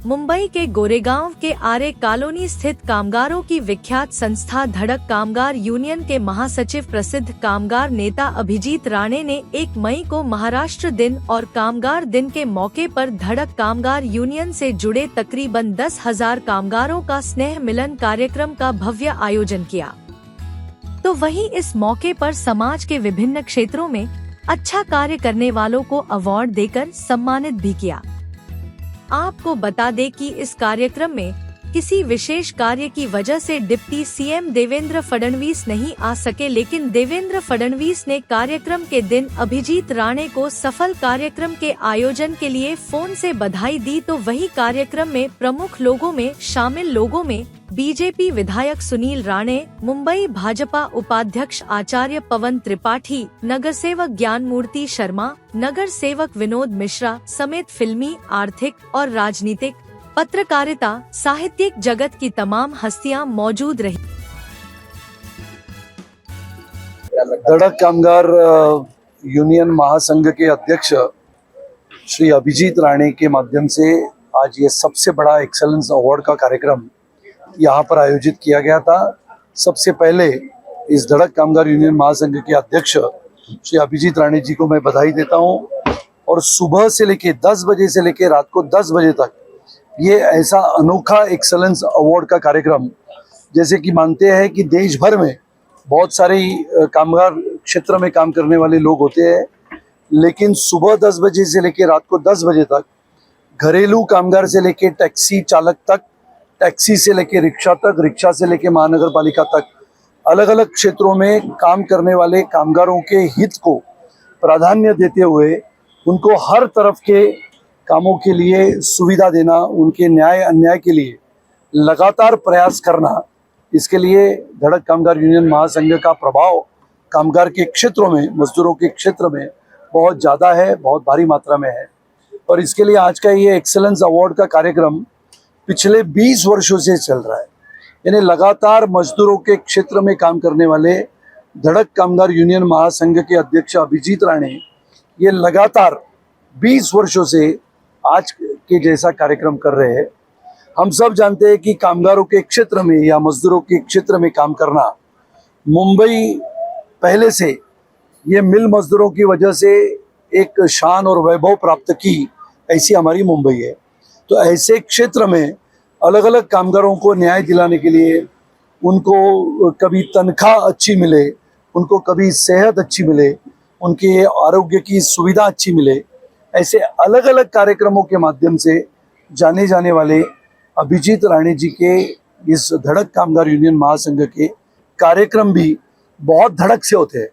मुंबई के गोरेगांव के आरे कॉलोनी स्थित कामगारों की विख्यात संस्था धड़क कामगार यूनियन के महासचिव प्रसिद्ध कामगार नेता अभिजीत राणे ने 1 मई को महाराष्ट्र दिन और कामगार दिन के मौके पर धड़क कामगार यूनियन से जुड़े तकरीबन 10,000 कामगारों का स्नेह मिलन कार्यक्रम का भव्य आयोजन किया। तो वहीं इस मौके पर समाज के विभिन्न क्षेत्रों में अच्छा कार्य करने वालों को अवार्ड देकर सम्मानित भी किया। आपको बता दें कि इस कार्यक्रम में किसी विशेष कार्य की वजह से डिप्टी सीएम देवेंद्र फडणवीस नहीं आ सके, लेकिन देवेंद्र फडणवीस ने कार्यक्रम के दिन अभिजीत राणे को सफल कार्यक्रम के आयोजन के लिए फोन से बधाई दी। तो वही कार्यक्रम में प्रमुख लोगों में शामिल लोगों में बीजेपी विधायक सुनील राणे, मुंबई भाजपा उपाध्यक्ष आचार्य पवन त्रिपाठी, नगर सेवक ज्ञानमूर्ति शर्मा, नगर सेवक विनोद मिश्रा समेत फिल्मी, आर्थिक और राजनीतिक, पत्रकारिता, साहित्यिक जगत की तमाम हस्तियां मौजूद रही। धड़क कामगार यूनियन महासंघ के अध्यक्ष श्री अभिजीत राणे के माध्यम से आज ये सबसे बड़ा एक्सेलेंस अवार्ड का कार्यक्रम यहाँ पर आयोजित किया गया था। सबसे पहले इस धड़क कामगार यूनियन महासंघ के अध्यक्ष श्री अभिजीत राणे जी को मैं बधाई देता हूँ। और सुबह से लेके 10 बजे से लेके रात को 10 बजे तक ये ऐसा अनोखा एक्सेलेंस अवार्ड का कार्यक्रम, जैसे कि मानते हैं कि देश भर में बहुत सारे कामगार क्षेत्र में काम करने वाले लोग होते हैं, लेकिन सुबह 10 बजे से लेके रात को 10 बजे तक घरेलू कामगार से लेके टैक्सी चालक तक, टैक्सी से लेके रिक्शा तक, रिक्शा से लेके महानगर पालिका तक अलग अलग क्षेत्रों में काम करने वाले कामगारों के हित को प्राधान्य देते हुए उनको हर तरफ के कामों के लिए सुविधा देना, उनके न्याय अन्याय के लिए लगातार प्रयास करना, इसके लिए धड़क कामगार यूनियन महासंघ का प्रभाव कामगार के क्षेत्रों में, मजदूरों के क्षेत्र में बहुत ज़्यादा है, बहुत भारी मात्रा में है। और इसके लिए आज का ये एक्सेलेंस अवार्ड का कार्यक्रम पिछले 20 वर्षों से चल रहा है। यानी लगातार मजदूरों के क्षेत्र में काम करने वाले धड़क कामगार यूनियन महासंघ के अध्यक्ष अभिजीत राणे ये लगातार 20 वर्षों से आज के जैसा कार्यक्रम कर रहे हैं। हम सब जानते हैं कि कामगारों के क्षेत्र में या मजदूरों के क्षेत्र में काम करना, मुंबई पहले से ये मिल मजदूरों की वजह से एक शान और वैभव प्राप्त की, ऐसी हमारी मुंबई है। तो ऐसे क्षेत्र में अलग अलग कामगारों को न्याय दिलाने के लिए, उनको कभी तनख्वाह अच्छी मिले, उनको कभी सेहत अच्छी मिले, उनके आरोग्य की सुविधा अच्छी मिले, ऐसे अलग अलग कार्यक्रमों के माध्यम से जाने जाने वाले अभिजीत राणे जी के इस धड़क कामगार यूनियन महासंघ के कार्यक्रम भी बहुत धड़क से होते हैं।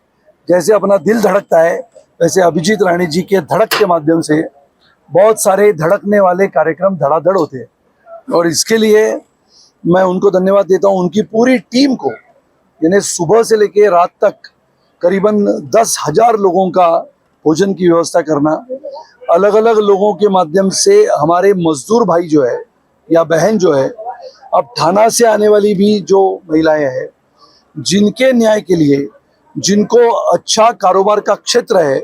जैसे अपना दिल धड़कता है, वैसे अभिजीत राणे जी के धड़क के माध्यम से बहुत सारे धड़कने वाले कार्यक्रम धड़ाधड़ होते हैं। और इसके लिए मैं उनको धन्यवाद देता हूँ, उनकी पूरी टीम को। यानी सुबह से लेके रात तक करीबन 10,000 लोगों का भोजन की व्यवस्था करना, अलग अलग लोगों के माध्यम से हमारे मजदूर भाई जो है या बहन जो है, अब थाना से आने वाली भी जो महिलाएं हैं, जिनके न्याय के लिए, जिनको अच्छा कारोबार का क्षेत्र है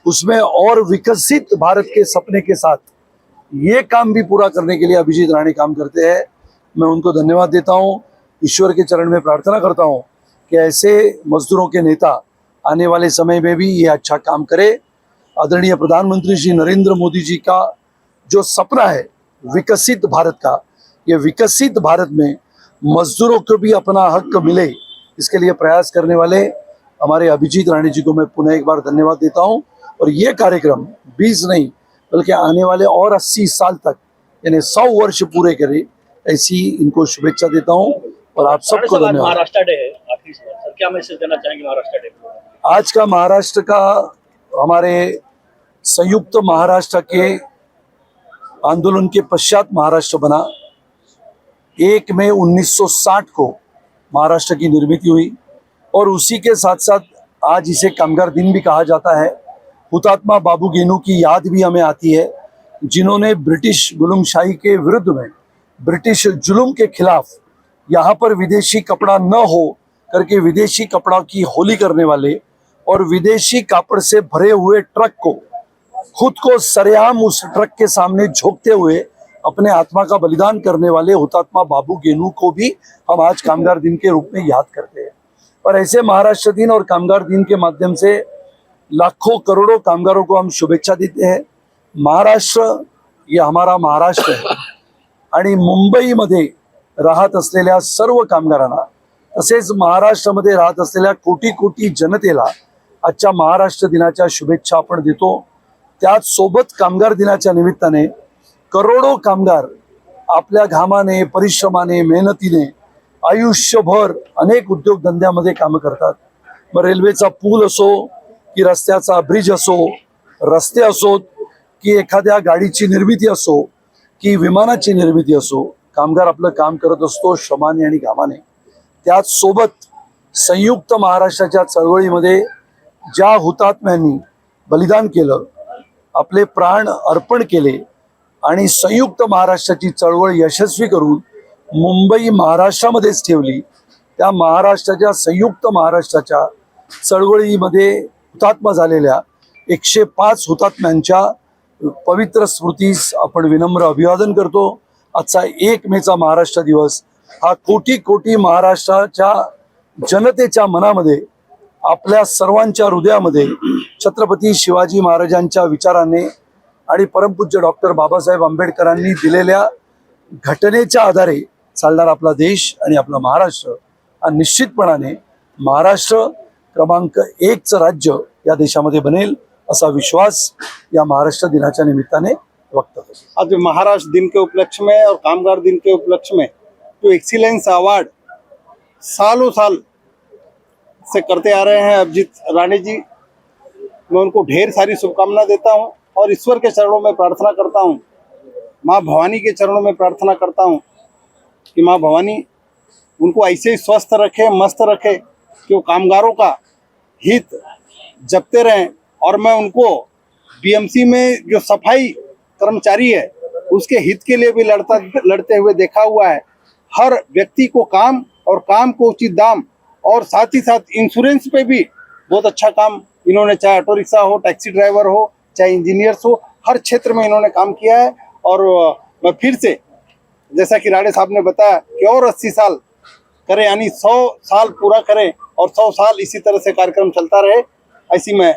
उसमें और विकसित भारत के सपने के साथ ये काम भी पूरा करने के लिए अभिजीत राणे काम करते हैं। मैं उनको धन्यवाद देता हूँ। ईश्वर के चरण में प्रार्थना करता हूँ कि ऐसे मजदूरों के नेता आने वाले समय में भी ये अच्छा काम करे। आदरणीय प्रधानमंत्री श्री नरेंद्र मोदी जी का जो सपना है विकसित भारत का, ये विकसित भारत में मजदूरों को भी अपना हक मिले, इसके लिए प्रयास करने वाले हमारे अभिजीत राणे जी को मैं पुनः एक बार धन्यवाद देता हूं। और ये कार्यक्रम 20 नहीं बल्कि आने वाले और 80 साल तक, यानी 100 वर्ष पूरे करे, ऐसी इनको शुभेच्छा देता हूं। और आप सबको धन्यवाद। महाराष्ट्र डे है, आखिरी सवाल, क्या मैसेज देना चाहेंगे महाराष्ट्र डे को? आज का महाराष्ट्र का, हमारे संयुक्त महाराष्ट्र के आंदोलन के पश्चात महाराष्ट्र बना। 1 मई 1960 को महाराष्ट्र की निर्मित हुई और उसी के साथ साथ आज इसे कामगार दिन भी कहा जाता है। हुतात्मा बाबू गेनू की याद भी हमें आती है, जिन्होंने ब्रिटिश गुलामशाही के विरुद्ध में, ब्रिटिश जुल्म के खिलाफ यहाँ पर विदेशी कपड़ा न हो करके विदेशी कपड़ा की होली करने वाले और विदेशी कापड़ से भरे हुए ट्रक को खुद को सरेआम उस ट्रक के सामने झोंकते हुए अपने आत्मा का बलिदान करने वाले हुतात्मा बाबू गेनू को भी हम आज कामगार दिन के रूप में याद करते हैं। और ऐसे महाराष्ट्र दिन और कामगार दिन के माध्यम से लाखों करोड़ों कामगारों को हम शुभेच्छा देते हैं। महाराष्ट्र ये हमारा महाराष्ट्र है आणि मुंबईमध्ये राहत असलेल्या सर्व कामगारांना तसेच महाराष्ट्रामध्ये राहत असलेल्या कोटी कोटी जनतेला आजच्या महाराष्ट्र दिनाच्या शुभेच्छा आपण देतो। त्याच सोबत कामगार दिनाच्या निमित्ताने करोडो कामगार आपल्या घामाने, परिश्रमाने, मेहनतीने आयुष्यभर अनेक उद्योगधंद्यामध्ये काम करतात। मग रेल्वेचा पूल असो की रस्त्याचा ब्रिज असो, रस्ते असोत की एखाद्या गाडीची निर्मिती असो की विमानाची निर्मिती असो, कामगार आपलं काम करत असतो श्रमाने आणि घामाने। त्याच सोबत संयुक्त महाराष्ट्राच्या चळवळीमध्ये ज्या हुतात्म्यांनी बलिदान केलं, आपले प्राण अर्पण केले आणि संयुक्त महाराष्ट्राची चळवळ यशस्वी करून मुंबई महाराष्ट्रामध्येच ठेवली, त्या महाराष्ट्राच्या संयुक्त महाराष्ट्राच्या चळवळीमध्ये हुतात्मा झालेल्या 105 हुतात्म्यांच्या पवित्र स्मृतीस आपण विनम्र अभिवादन करतो। आजचा 1 मेचा महाराष्ट्र दिवस हा कोटी कोटी महाराष्ट्राच्या जनतेच्या मनामध्ये, आपल्या सर्वांच्या हृदयामध्ये छत्रपती शिवाजी महाराजांच्या विचाराने आणि परमपूज्य डॉक्टर बाबासाहेब आंबेडकरांनी दिलेल्या घटनेच्या आधारे चालणारा आपला देश आणि आपला महाराष्ट्र हा निश्चितपणाने महाराष्ट्र क्रमांक 1चं राज्य या देशामध्ये बनेल असा विश्वास या महाराष्ट्र दिनाच्या निमित्ताने व्यक्त करतो। आज महाराष्ट्र दिन के उपलक्ष्य में और कामगार दिन के उपलक्ष्य में जो एक्सीलेंस अवार्ड सालों साल से करते आ रहे हैं अभिजीत राणे जी, मैं उनको ढेर सारी शुभकामना देता हूं और ईश्वर के चरणों में प्रार्थना करता हूं, माँ भवानी के चरणों में प्रार्थना करता हूं कि माँ भवानी उनको ऐसे ही स्वस्थ रखे, मस्त रखे कि वो कामगारों का हित जपते रहें। और मैं उनको बीएमसी में जो सफाई कर्मचारी है उसके हित के लिए भी लड़ते हुए देखा हुआ है। हर व्यक्ति को काम और काम को उचित दाम और साथ ही साथ इंश्योरेंस पे भी बहुत अच्छा काम इन्होंने, चाहे ऑटो रिक्शा हो, टैक्सी ड्राइवर हो, चाहे इंजीनियर्स हो, हर क्षेत्र में इन्होंने काम किया है। और मैं फिर से जैसा कि राणे साहब ने बताया कि और 80 साल करें, यानी 100 साल पूरा करें और 100 साल इसी तरह से कार्यक्रम चलता रहे, ऐसी मैं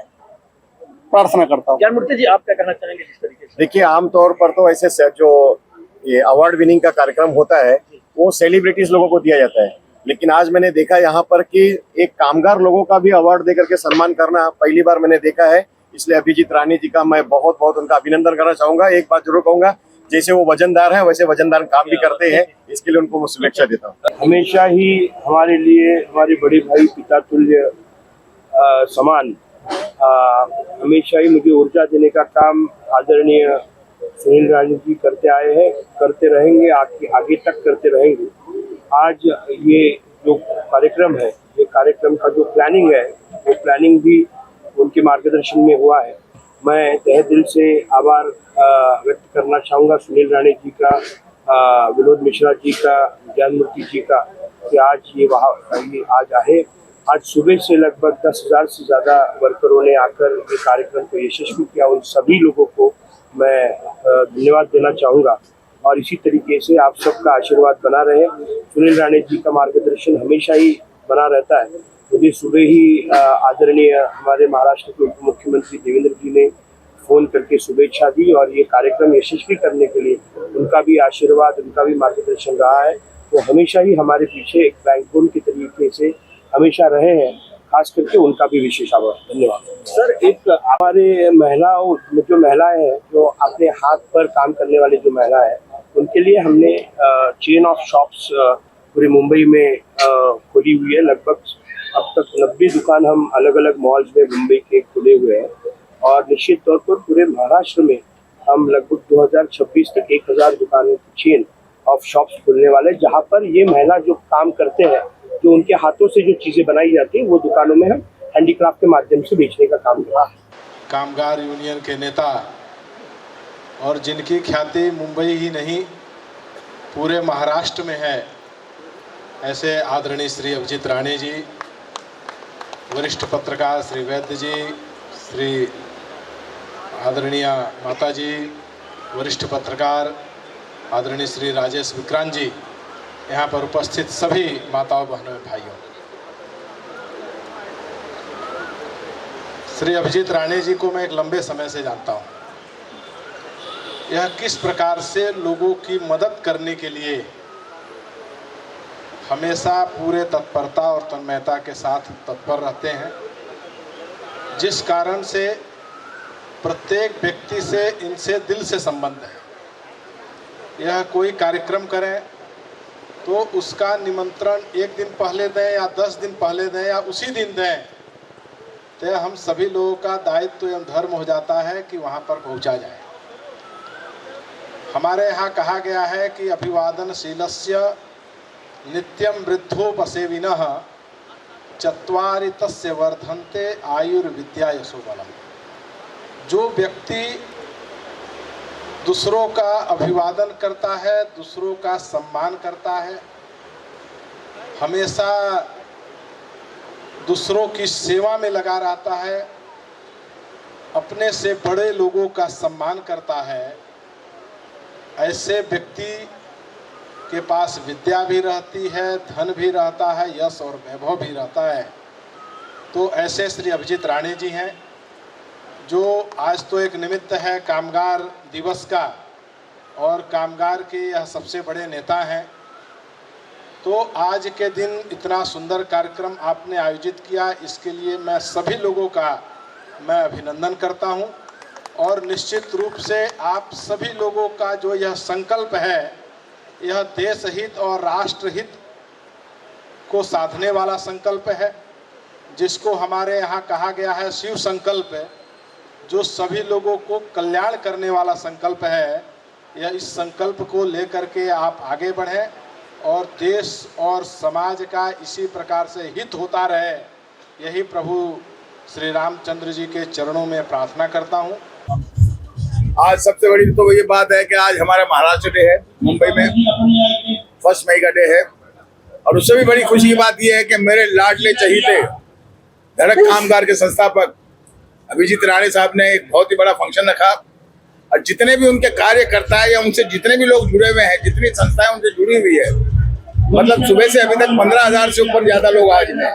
प्रार्थना करता हूँ। ज्ञानमूर्ति जी, आप क्या कहना चाहेंगे जिस तरीके से? देखिए, आमतौर पर तो ऐसे जो ये अवार्ड विनिंग का कार्यक्रम होता है वो सेलिब्रिटीज लोगों को दिया जाता है, लेकिन आज मैंने देखा यहाँ पर कि एक कामगार लोगों का भी अवार्ड देकर के सम्मान करना पहली बार मैंने देखा है। इसलिए अभिजीत राणे जी का मैं बहुत बहुत उनका अभिनंदन करना चाहूंगा। एक बात जरूर कहूंगा, जैसे वो वजनदार है वैसे वजनदार काम भी करते हैं, इसके लिए उनको मैं शुभेच्छा देता हूँ। हमेशा ही हमारे लिए हमारे बड़े भाई पिता तुल्य समान हमेशा ही मुझे ऊर्जा देने का काम आदरणीय सुनील राणे जी करते आए हैं, करते रहेंगे, आगे तक करते रहेंगे। आज ये जो कार्यक्रम है, ये कार्यक्रम का जो प्लानिंग है वो प्लानिंग भी उनके मार्गदर्शन में हुआ है। मैं तहे दिल से आभार व्यक्त करना चाहूँगा सुनील राणे जी का, विनोद मिश्रा जी का, ज्ञानमूर्ति जी का, कि आज ये आज आए। आज सुबह से लगभग 10,000 से ज़्यादा वर्करों ने आकर ये कार्यक्रम को यशस्वी किया। उन सभी लोगों को मैं धन्यवाद देना चाहूँगा और इसी तरीके से आप सबका आशीर्वाद बना रहे। सुनील राणे जी का मार्गदर्शन हमेशा ही बना रहता है। मुझे सुबह ही आदरणीय हमारे महाराष्ट्र के उप मुख्यमंत्री देवेंद्र जी ने फ़ोन करके शुभेच्छा दी और ये कार्यक्रम यशस्वी करने के लिए उनका भी आशीर्वाद, उनका भी मार्गदर्शन रहा है। वो हमेशा ही हमारे पीछे एक बैकबोन के तरीके से हमेशा रहे हैं, खास करके उनका भी विशेष आभार। धन्यवाद सर। एक हमारे महिलाओं जो महिलाएं हैं, जो अपने हाथ पर काम करने वाली जो महिलाएं हैं, उनके लिए हमने चेन ऑफ शॉप्स पूरी मुंबई में खोली हुई है। लगभग अब तक 90 दुकान हम अलग अलग मॉल्स में मुंबई के खुले हुए हैं और निश्चित तौर पर पूरे महाराष्ट्र में हम लगभग 2026 तक 1000 दुकानों की चेन ऑफ शॉप्स खुलने वाले, जहाँ पर ये महिला जो काम करते हैं, जो उनके हाथों से जो चीज़ें बनाई जाती हैं, वो दुकानों में हम हैंडीक्राफ्ट के माध्यम से बेचने का काम कर रहा है। कामगार यूनियन के नेता और जिनकी ख्याति मुंबई ही नहीं पूरे महाराष्ट्र में है, ऐसे आदरणीय श्री अभिजीत राणे जी, वरिष्ठ पत्रकार श्री वैद्य जी, श्री आदरणीय माता जी, वरिष्ठ पत्रकार आदरणीय श्री राजेश विक्रांत जी, यहाँ पर उपस्थित सभी माताओं बहनों भाइयों, श्री अभिजीत राणे जी को मैं एक लंबे समय से जानता हूँ। यह किस प्रकार से लोगों की मदद करने के लिए हमेशा पूरे तत्परता और तन्मयता के साथ तत्पर रहते हैं, जिस कारण से प्रत्येक व्यक्ति से इनसे दिल से संबंध है। यह कोई कार्यक्रम करें तो उसका निमंत्रण एक दिन पहले दें या 10 दिन पहले दें या उसी दिन दें, तो हम सभी लोगों का दायित्व एवं धर्म हो जाता है कि वहाँ पर पहुँचा जाए। हमारे यहाँ कहा गया है कि अभिवादनशीलस्य नित्यं वृद्धोपसेविनः चत्वारि तस्य वर्धन्ते आयुर्विद्या यशोबलम्। जो व्यक्ति दूसरों का अभिवादन करता है, दूसरों का सम्मान करता है, हमेशा दूसरों की सेवा में लगा रहता है, अपने से बड़े लोगों का सम्मान करता है, ऐसे व्यक्ति के पास विद्या भी रहती है, धन भी रहता है, यश और वैभव भी रहता है। तो ऐसे श्री अभिजीत राणे जी हैं, जो आज तो एक निमित्त है कामगार दिवस का, और कामगार के यह सबसे बड़े नेता हैं। तो आज के दिन इतना सुंदर कार्यक्रम आपने आयोजित किया, इसके लिए मैं सभी लोगों का मैं अभिनंदन करता हूं। और निश्चित रूप से आप सभी लोगों का जो यह संकल्प है, यह देश हित और राष्ट्र हित को साधने वाला संकल्प है, जिसको हमारे यहाँ कहा गया है शिव संकल्प है, जो सभी लोगों को कल्याण करने वाला संकल्प है। यह इस संकल्प को लेकर के आप आगे बढ़ें और देश और समाज का इसी प्रकार से हित होता रहे, यही प्रभु श्री रामचंद्र जी के चरणों में प्रार्थना करता हूँ। आज सबसे बड़ी तो ये बात है कि आज हमारा महाराष्ट्र डे है, मुंबई में 1 मई का डे है। और उससे भी बड़ी खुशी की बात यह है कि मेरे लाडले चहीते धड़क कामगार के संस्थापक अभिजीत राणे साहब ने एक बहुत ही बड़ा फंक्शन रखा, और जितने भी उनके कार्यकर्ता है या उनसे जितने भी लोग जुड़े हुए हैं, जितनी संस्थाएं उनसे जुड़ी हुई है, मतलब सुबह से अभी तक 15,000 से ऊपर ज्यादा लोग आज हैं।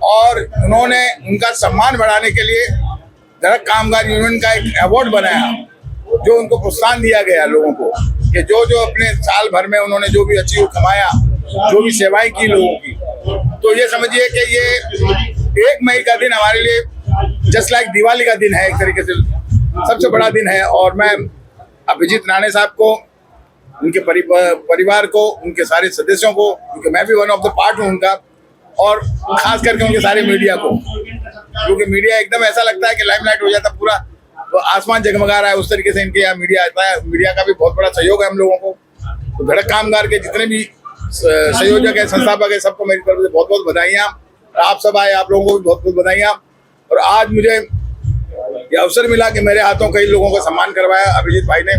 और उन्होंने उनका सम्मान बढ़ाने के लिए धड़क कामगार यूनियन का एक अवार्ड बनाया, जो उनको प्रोत्साहन दिया गया लोगों को कि जो जो अपने साल भर में उन्होंने जो भी अचीव कमाया, जो भी सेवाएं की लोगों की। तो ये समझिए कि ये 1 मई का दिन हमारे लिए जस्ट लाइक दिवाली का दिन है, एक तरीके से सबसे बड़ा दिन है। और मैं अभिजीत राणे साहब को, उनके परिवार को, उनके सारे सदस्यों को, क्योंकि मैं भी वन ऑफ द पार्ट हूँ उनका, और खास करके उनके सारे मीडिया को, क्योंकि मीडिया एकदम ऐसा लगता है कि लाइमलाइट हो जाता पूरा, तो आसमान जगमगा रहा है, उस तरीके से इनके यहाँ मीडिया आता है। मीडिया का भी बहुत बड़ा सहयोग है हम लोगों को। तो धड़क कामगार के जितने भी संयोजक है, संस्थापक है, सबको मेरी तरफ से बहुत बहुत बधाइयाँ। आप सब आए, आप लोगों को भी बहुत बहुत बधाइयाँ। और आज मुझे ये अवसर मिला कि मेरे हाथों कई लोगों का सम्मान करवाया अभिजीत भाई ने,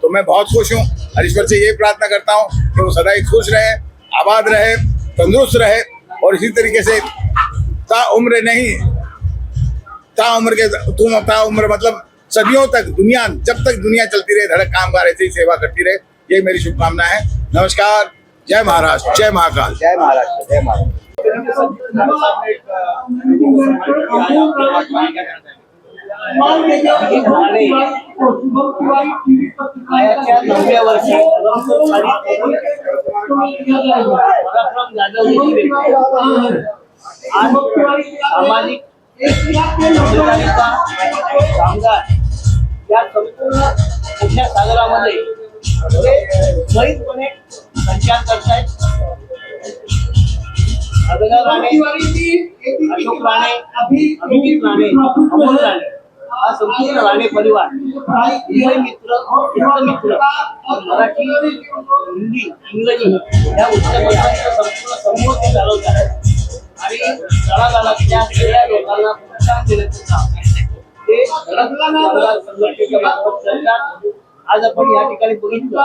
तो मैं बहुत खुश हूँ। और ईश्वर से ये प्रार्थना करता हूँ कि वो सदा ही खुश रहे, आबाद रहे, तंदुरुस्त रहे, और इसी तरीके से ताउम्र नहीं, ताउम्र मतलब सदियों तक, दुनिया जब तक दुनिया चलती रहे, धड़क कामगार ऐसे ही सेवा करती रहे, यही मेरी शुभकामना है। नमस्कार, जय महाराष्ट्र, जय महाकाल। जय महाराष्ट्र, जय महाराष्ट्र। वयाच्या 9व्या वर्षी पराक्रम गाजवलेली व्यक्ती आज सामाजिक संघटनेचा कामगार या संपूर्ण मोठ्या सागरामध्ये त्वरितपणे संचार करतायत। अभिनव राणे, अशोक राणे, अभिजीत राणे, अमोल राणे, हा संपूर्ण राणे परिवार मुंबई मित्र, मित्र मराठी, हिंदी, इंग्रजी या उच्चपदांचा संपूर्ण समूह ते चालवत आहेत आणि तळागाळातल्या सगळ्या लोकांना प्रोत्साहन देण्याचं काम ते कामगार संघटनेच्या मार्फत करतात। आज आपण या ठिकाणी बघितलं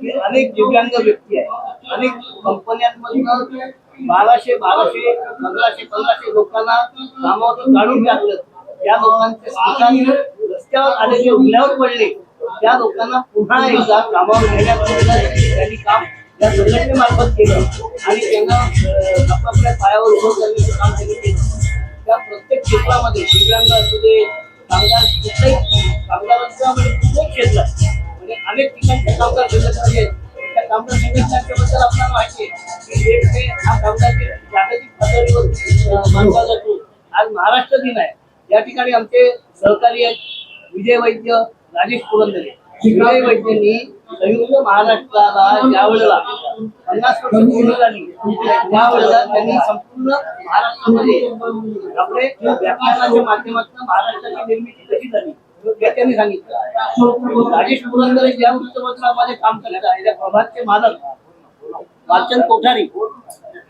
की अनेक दिव्यांग व्यक्ती आहेत, अनेक कंपन्यांमधून 1200 लोकांना कामावरून काढून टाकलं। या लोकांचे रस्त्यावर आलेले उघड्यावर पडले त्या लोकांना पुन्हा एकदा कामावर घेण्याचं त्यांनी काम या संघटनेमार्फत केलं आणि त्यांना आपापल्या पायावर उभं करण्याचं काम त्यांनी केलं. त्या प्रत्येक क्षेत्रामध्ये दिव्यांग असू दे, कामगार कुठल्याही कामगारांच्या म्हणजे कुठल्याही क्षेत्रात म्हणजे अनेक ठिकाणचे कामगार संघटना आहेत. त्या कामगार संघटनांच्या बद्दल आपल्याला माहिती आहे की एक ते हा कामगार जागतिक पातळीवर मानला जातो. आज महाराष्ट्र दिन आहे. या ठिकाणी आमचे सहकारी आहेत विजय वैद्य, राजेश पुरंदरे. विजय वैद्यांनी संयुक्त महाराष्ट्राला ज्या वेळेला 50 वर्ष पूर्ण झाली त्यावेळेला त्यांनी संपूर्ण महाराष्ट्रामध्ये आपले व्याख्यानाच्या माध्यमातून महाराष्ट्राची निर्मिती कशी झाली हे त्यांनी सांगितलं. राजेश पुरंदरे ज्या वृत्तपत्रामध्ये काम करत आहे त्या प्रभातचे मालक वाचन कोठारी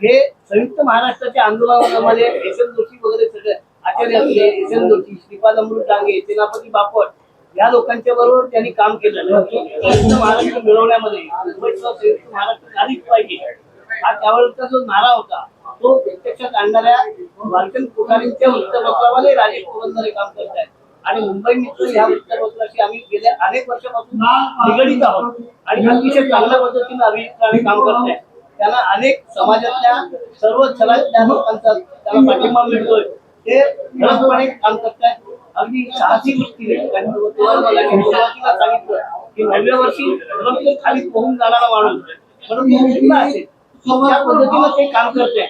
हे संयुक्त महाराष्ट्राच्या आंदोलनामध्ये एस एन जोशी वगैरे सगळे आचार्य असले, एस एन जोशी, श्रीपाद अमृत डांगे, सेनापती बापट या लोकांच्या बरोबर त्यांनी काम केलं. संयुक्त महाराष्ट्र मिळवण्यामध्ये संयुक्त महाराष्ट्र झालीच पाहिजे हा त्यावेळेचा जो नारा होता तो प्रत्यक्षात आणणाऱ्या वाचन कोठारींच्या वृत्तपत्रामध्ये राजेश पुरंदरे काम करत आहेत. आणि मुंबई मित्र या वृत्तपत्राशी आम्ही गेल्या अनेक वर्षापासून निगडीत आहोत आणि अतिशय चांगल्या पद्धतीने अभिजित काम करत आहेत. त्यांना अनेक समाजातल्या सर्व थरातल्या लोकांचा त्यांना पाठिंबा मिळतोय. ते ठळकपणे काम करतायत. अगदी साहसी वृत्तीने सुरुवातीला सांगितलं की 9व्या वर्षी खाली पोहून जाणारा माणूस परंतु जिंकला असेल त्या पद्धतीनं ते काम करते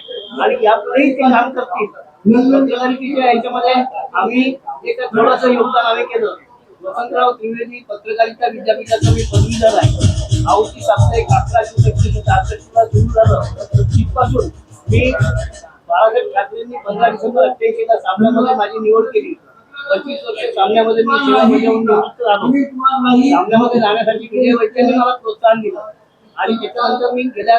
आणि यापुढेही ते काम करतील. पत्रकारितेच्या याच्यामध्ये आम्ही एक थोडंसं योगदान आम्ही केलं. वसंतराव त्रिवेदी पत्रकारिता विद्यापीठाचा मी पदवीधर आहे. आवती साप्ताहिक 1166ला सुरू झालं. तिथपासून मी बाळासाहेब ठाकरेंनी 15 डिसेंबर 88ला सामन्यामध्ये माझी निवड केली. 25 वर्ष सामन्यामध्ये मी सेवा बजावून निवृत्त झालो. सामन्यामध्ये जाण्यासाठी विजय वैद्यांनी मला प्रोत्साहन दिलं आणि त्याच्यानंतर मी गेल्या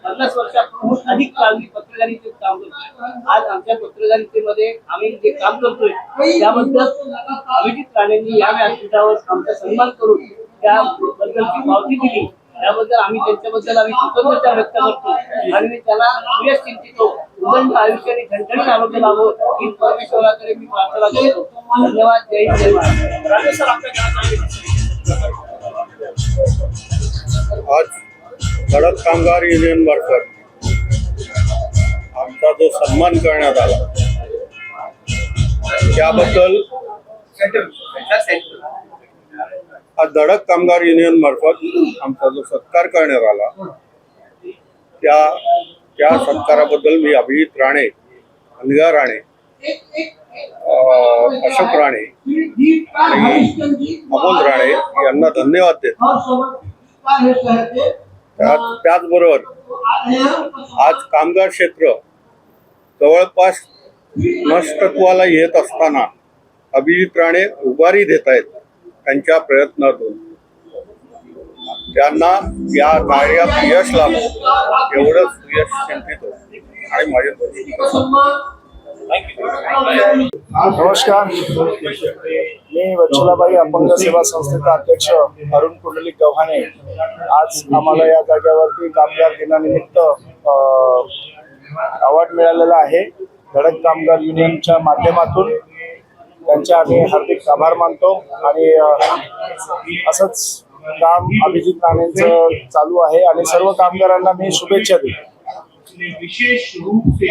50 वर्षापासून अधिक काळ मी पत्रकारितेत काम करतोय. आज आमच्या पत्रकारितेमध्ये आम्ही जे काम करतोय त्याबद्दल अभिजित राणेंनी या व्यासपीठावर आमचा सन्मान करून त्याबद्दलची पावती दिली. त्याबद्दल आम्ही त्यांच्याबद्दल आम्ही कृतज्ञता व्यक्त करतो आणि मी त्याला श्रेयस चिंतितो. उदंड आयुष्याने ठणठणीत आरोग्य लाभो ही परमेश्वराकडे मी प्रार्थना करतो. धन्यवाद. जय हिंद, जय महाराष्ट्र. राजेश सर, आज धडक कामगार युनियन मार्फत आमचा जो सन्मान करण्यात आला त्याबद्दल आज धडक कामगार युनियन मार्फत आमचा जो सत्कार करण्यात आला त्या सत्काराबद्दल मी अभिजित राणे, अनघा राणे, अशोक राणे आणि अमोल राणे यांना धन्यवाद देतो. त्याचबरोबर आज कामगार क्षेत्र जवळपास नष्टत्वाला येत असताना अभिजित राणे उभारी देत आहेत. त्यांच्या प्रयत्नातून त्यांना या कार्यात यश लाभो एवढंच यश चिंतित होतो आणि माझे नमस्कार, मी वत्सलाबाई अपंग सेवा संस्थेचा अध्यक्ष अरुण कुंडलिक गव्हाणे. आज आम्हाला या जागेवरती कामगार दिनानिमित्त अवॉर्ड मिळालेला आहे. धडक कामगार युनियनच्या माध्यमातून त्यांचे आम्ही हार्दिक आभार मानतो आणि असंच काम अभिजित राणेंचं चालू आहे आणि सर्व कामगारांना मी शुभेच्छा देतो. विशेष रूप से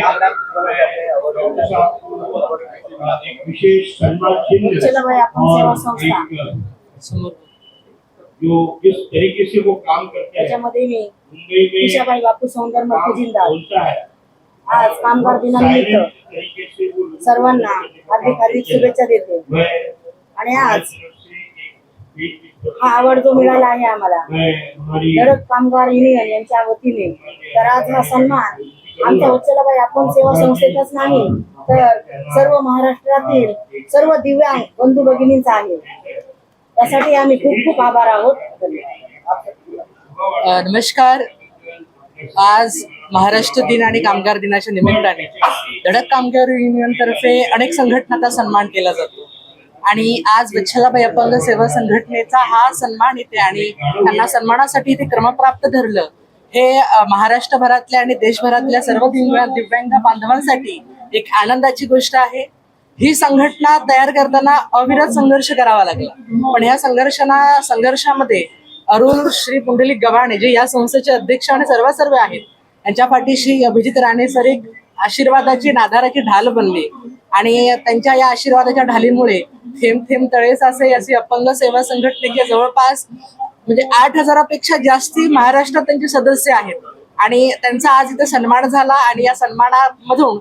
विशेष जो किस तरीके से वो काम करते हैं त्याच्यामध्ये मी ईशाबाई बापू सौंदर्य जिंदाल आज कामगार दिनानिमित्त सर्वांना हार्दिक शुभेच्छा देते. आणि आज हा अवॉर्ड जो मिळाला आहे आम्हाला धडक कामगार युनियन यांच्या वतीने, तर आज हा सन्मान आमच्या वत्सलाबाई अपंग सेवा संस्थेचाच नाही तर सर्व महाराष्ट्रातील सर्व दिव्यांग बंधू भगिनींचा आहे. त्यासाठी आम्ही खूप खूप आभार आहोत. नमस्कार. आज महाराष्ट्र दिन आणि कामगार दिनाच्या निमित्ताने धडक कामगार युनियन तर्फे अनेक संघटनांचा सन्मान केला जातो आणि आज वत्सलाबाई अपंग सेवा संघटनेचा हा सन्मान इथे आणि त्यांना सन्मानासाठी इथे क्रमप्राप्त धरलं हे महाराष्ट्रभरातल्या आणि देशभरातल्या सर्व दिव्यांग बांधवांसाठी एक आनंदाची गोष्ट आहे. ही संघटना तयार करताना अविरत संघर्ष करावा लागला, पण ह्या संघर्षामध्ये अरुण श्री पुंडलिक गव्हाणे जे या संस्थेचे अध्यक्ष आणि सर्व आहेत, यांच्या पाठीशी अभिजित राणे सर एक आशीर्वादाची आधाराची ढाल बनली आणि त्यांच्या या आशीर्वादाच्या ढालीमुळे थेंब थेंब तळे साचे अशी अपंग सेवा संघटनेचे जवळपास म्हणजे 8,000पेक्षा जास्ती महाराष्ट्रात त्यांचे सदस्य आहेत आणि त्यांचा आज इथे सन्मान झाला आणि या सन्मानामधून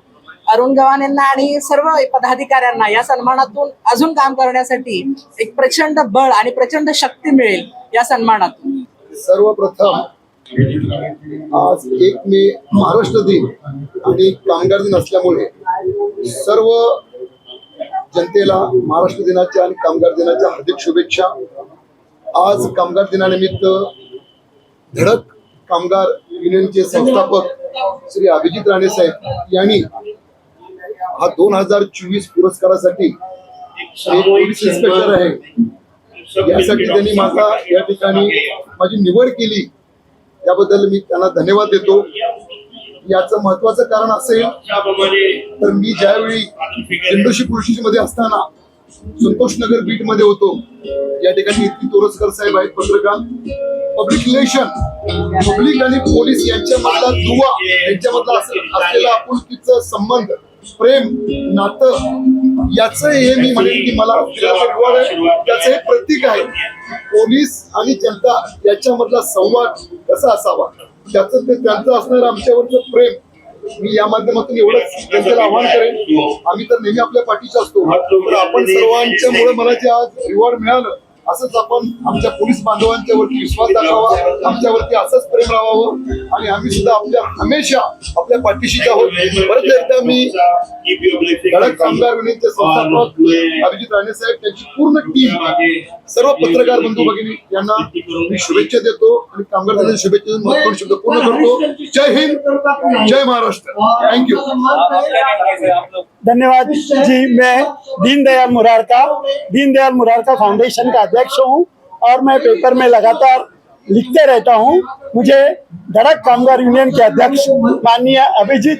अरुण गव्हाणेंना आणि सर्व पदाधिकाऱ्यांना या सन्मानातून अजून काम करण्यासाठी एक प्रचंड बळ आणि प्रचंड शक्ती मिळेल या सन्मानातून। सर्वप्रथम आज 1 मे महाराष्ट्र दिन आणि कामगार दिन असल्यामुळे सर्व जनतेला महाराष्ट्र दिनाच्या आणि कामगार दिनाच्या हार्दिक शुभेच्छा। आज कामगार दिनानिमित्त धडक कामगार युनियनचे संस्थापक श्री अभिजित राणे साहेब यांनी हा 2024 पुरस्कारासाठी पोलीस इन्स्पेक्टर आहे यासाठी त्यांनी या ठिकाणी माझी निवड केली, याबद्दल मी त्यांना धन्यवाद देतो। याचं महत्वाचं कारण असेल तर मी ज्यावेळी दिंडोशी पोलीस स्टेशनमध्ये असताना संतोषनगर बीट मध्ये होतो, या ठिकाणी इतकी तोरसकर साहेब आहेत पत्रकार, पब्लिक रिलेशन, पब्लिक आणि पोलीस यांच्यामधला दुवा, यांच्यामधला असलेला आपुलकीचं संबंध, प्रेम नातं, याचं हे मी म्हणेन की मला त्याचं हे प्रतीक आहे। पोलीस आणि जनता याच्यामधला संवाद कसा असावा त्याचं ते त्यांचं असणारं आमच्यावरचं प्रेम, मी या माध्यमातून एवढंच जनतेला आव्हान करेन। आम्ही तर नेहमी आपल्या पाठीचे असतो, तर आपण सर्वांच्यामुळे मला जे आज रिवॉर्ड मिळालं असंच आपण आमच्या पोलीस बांधवांच्या वरती विश्वास दाखवावा, आमच्यावरती असंच प्रेम राहावं आणि आम्ही सुद्धा हमेशा आपल्या पाठीशीच आहोत। परत एकदा मी धडक कामगार युनियनचे संस्थापक अभिजित राणे साहेब, त्यांची पूर्ण टीम, सर्व पत्रकार बंधू भगिनी यांना मी शुभेच्छा देतो आणि कामगार दिनाच्या शुभेच्छा महत्त्वपूर्ण शब्द पूर्ण करतो। जय हिंद, जय महाराष्ट्र, थँक्यू। धन्यवाद जी। मैं दीनदयाल मुरारका फाउंडेशन का अध्यक्ष हूँ और मैं पेपर में लगातार लिखते रहता हूँ। मुझे धड़क कामगार यूनियन के अध्यक्ष माननीय अभिजीत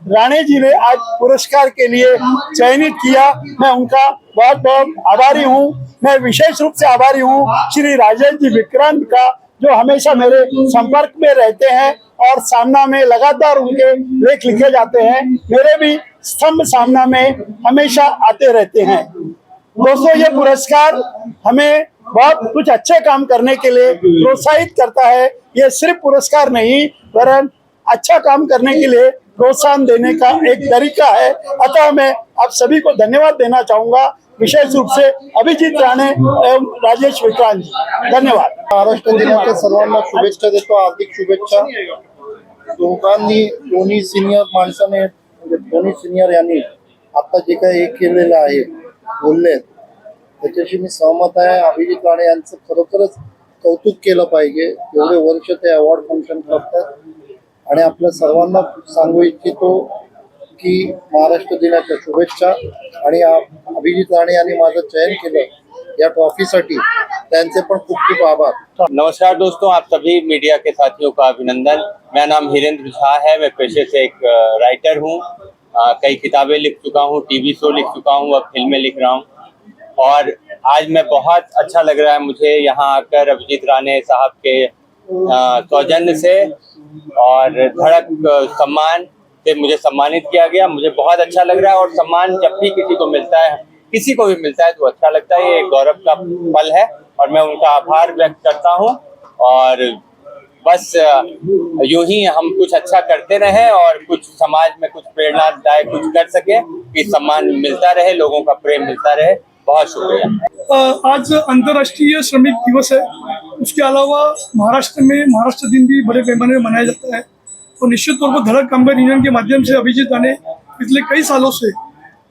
राणे जी ने आज पुरस्कार के लिए चयनित किया, मैं उनका बहुत बहुत आभारी हूँ। मैं विशेष रूप से आभारी हूँ श्री राजेश जी विक्रांत का, जो हमेशा मेरे संपर्क में रहते हैं और सामना में लगातार उनके लेख लिखे जाते हैं, मेरे भी स्तंभ सामना में हमेशा आते रहते हैं। दोस्तों, ये पुरस्कार हमें बहुत कुछ अच्छे काम करने के लिए प्रोत्साहित करता है। ये सिर्फ पुरस्कार नहीं वरन अच्छा काम करने के लिए प्रोत्साहन देने का एक तरीका है। अतः मैं आप सभी को धन्यवाद देना चाहूंगा, विशेष रूप से अभिजीत राणे एवं राजेश विक्रांत जी। धन्यवाद। महाराष्ट्र दिनाच्या सर्वांना शुभेच्छा देतो, हार्दिक शुभेच्छा। दोन्ही सिनियर माणसाने, दोन्ही सिनियर यांनी आता जे काही हे केलेलं आहे, बोलले, त्याच्याशी मी सहमत आहे। अभिजित राणे यांचं खरोखरच कौतुक केलं पाहिजे, एवढे वर्ष ते अवॉर्ड फंक्शन करतात आणि आपल्या सर्वांना सांगू इच्छितो की महाराष्ट्र दिनाच्या शुभेच्छा आणि अभिजित राणे यांनी माझं चयन केलं या ट्रॉफीसाठी, त्यांचे पण खूप खूप आभार। नमस्कार दोस्तों, आप सभी मीडिया के साथियों का अभिनंदन। मेरा नाम हिरेंद्र झा है, मैं पेशे से एक राइटर हूँ। कई किताबें लिख चुका हूँ, टीवी शो लिख चुका हूँ, अब फिल्में लिख रहा हूँ और आज मैं बहुत अच्छा लग रहा है मुझे यहाँ आकर अभिजीत राणे साहब के सौजन्य से और धड़क सम्मान से मुझे सम्मानित किया गया। मुझे बहुत अच्छा लग रहा है और सम्मान जब भी किसी को मिलता है, किसी को भी मिलता है तो अच्छा लगता है। ये गौरव का पल है और मैं उनका आभार व्यक्त करता हूँ और बस यूं ही हम कुछ अच्छा करते रहें और कुछ समाज में कुछ प्रेरणादायक कुछ कर सके कि सम्मान मिलता रहे, लोगों का प्रेम मिलता रहे। बहुत शुक्रिया। आज अंतर्राष्ट्रीय श्रमिक दिवस है, उसके अलावा महाराष्ट्र में महाराष्ट्र दिन भी बड़े पैमाने में मनाया जाता है और निश्चित तौर पर धड़क कामगार यूनियन के माध्यम से अभिजीत राणे पिछले कई सालों से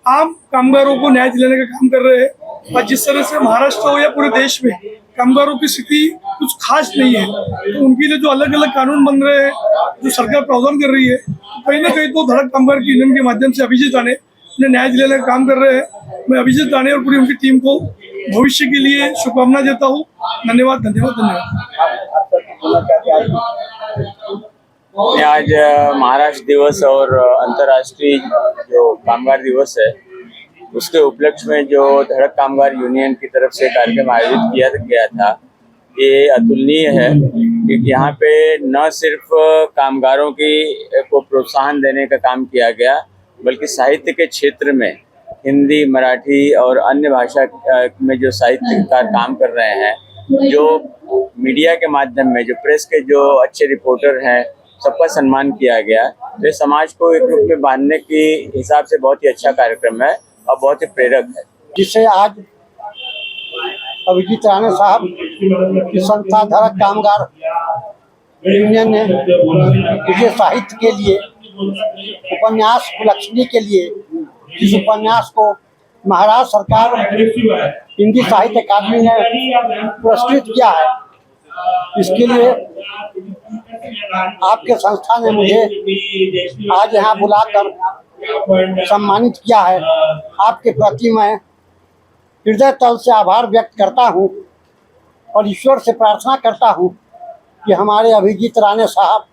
आम कामगारों को न्याय दिलाने का काम कर रहे हैं। और जिस तरह से महाराष्ट्र हो या पूरे देश में कामगारों की स्थिति कुछ खास नहीं है, तो उनके लिए जो अलग अलग कानून बन रहे हैं, जो सरकार प्रावधान कर रही है, कहीं ना कहीं तो धड़क कामगार यूनियन के माध्यम से अभिजीत राणे उन्हें न्याय दिलाने का काम कर रहे हैं। मैं अभिजीत राणे और पूरी उनकी टीम को भविष्य के लिए शुभकामना देता हूँ। धन्यवाद, धन्यवाद, धन्यवाद। आज महाराष्ट्र दिवस और अंतर्राष्ट्रीय जो कामगार दिवस है, उसके उपलक्ष्य में जो धड़क कामगार यूनियन की तरफ से कार्यक्रम आयोजित किया गया था, ये अतुलनीय है, क्योंकि यहाँ पे न सिर्फ कामगारों को प्रोत्साहन देने का काम किया गया, बल्कि साहित्य के क्षेत्र में हिंदी, मराठी और अन्य भाषा में जो साहित्यकार काम कर रहे हैं, जो मीडिया के माध्यम में जो प्रेस के जो अच्छे रिपोर्टर हैं, सबका सम्मान किया गया। ये समाज को एक रूप में बांधने के हिसाब से बहुत ही अच्छा कार्यक्रम है और बहुत ही प्रेरक है, जिसे आज अभिजीत राणे साहब की संस्था धड़क कामगार यूनियन ने मुझे साहित्य के लिए उपन्यास कुलक्षणी के लिए इस उपन्यास को महाराष्ट्र सरकार हिंदी साहित्य अकादमी ने पुरस्कृत किया है। इसके लिए आपके संस्था ने मुझे आज यहाँ बुलाकर सम्मानित किया है। आपके प्रति मैं हृदय तल से आभार व्यक्त करता हूँ और ईश्वर से प्रार्थना करता हूँ कि हमारे अभिजीत राणे साहब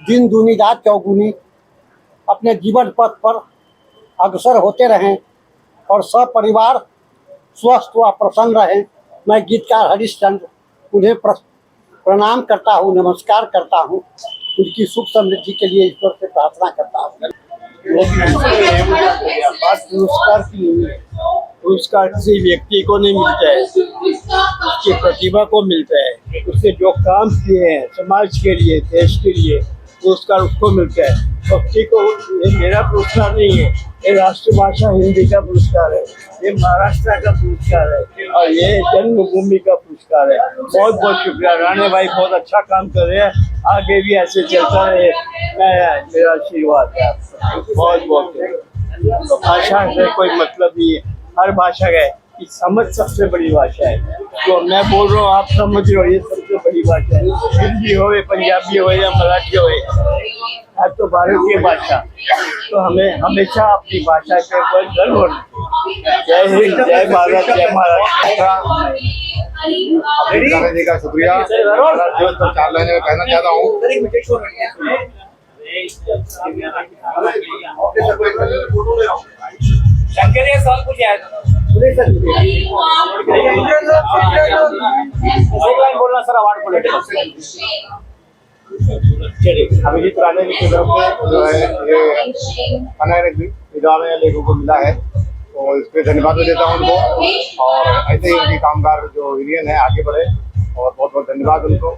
दिन दूनी रात चौगुनी अपने जीवन पथ पर अग्रसर होते रहें और सब परिवार स्वस्थ व प्रसन्न रहें। मैं गीतकार हरिश्चंद्र उन्हें प्रणाम करता हूँ, नमस्कार करता हूँ। उनकी सुख समृद्धि के लिए ईश्वर से प्रार्थना करता हूँ। पुरस्कार की पुरस्कार किसी व्यक्ति को नहीं मिलता है, उसकी प्रतिभा को मिलता है। उसने जो काम किए हैं समाज के लिए, देश के लिए, पुरस्कार उसको मिलता है। व्यक्ति को ये मेरा पुरस्कार नहीं है, ये राष्ट्रभाषा हिंदी का पुरस्कार है, ये महाराष्ट्र का पुरस्कार है और ये जन्मभूमि का पुरस्कार है। बहुत बहुत शुक्रिया। राणे भाई बहुत अच्छा काम कर रहे हैं, आगे भी ऐसे चलता रहे, मेरा आशीर्वाद है। बहुत बहुत भाषा से कोई मतलब नहीं है, हर भाषा का है, ये समझ सबसे बड़ी भाषा है। तो मैं बोल रहा हूँ, आप समझ रहे हो, ये सबसे बड़ी भाषा है। हिंदी हो, पंजाबी हो या मराठी हो, है तो भारतीय भाषा। तो हमें हमेशा अपनी भाषा के ऊपर गर्व होना चाहिए। जय हिंद, जय भारत, जय महाराष्ट्र। जी का शुक्रिया। जो 4 लाइनें में कहना चाहता हूँ, सवाल पूछे बोलना सर, अवार्ड को लेकर अभिजीत राणे जी की तरफ से जो है ये अनायक विद्यालय लेखों को मिला है, तो इस पर धन्यवाद मैं देता हूँ उनको। और ऐसे ही उनकी कामगार जो यूनियन है आगे बढ़े, और बहुत बहुत धन्यवाद उनको।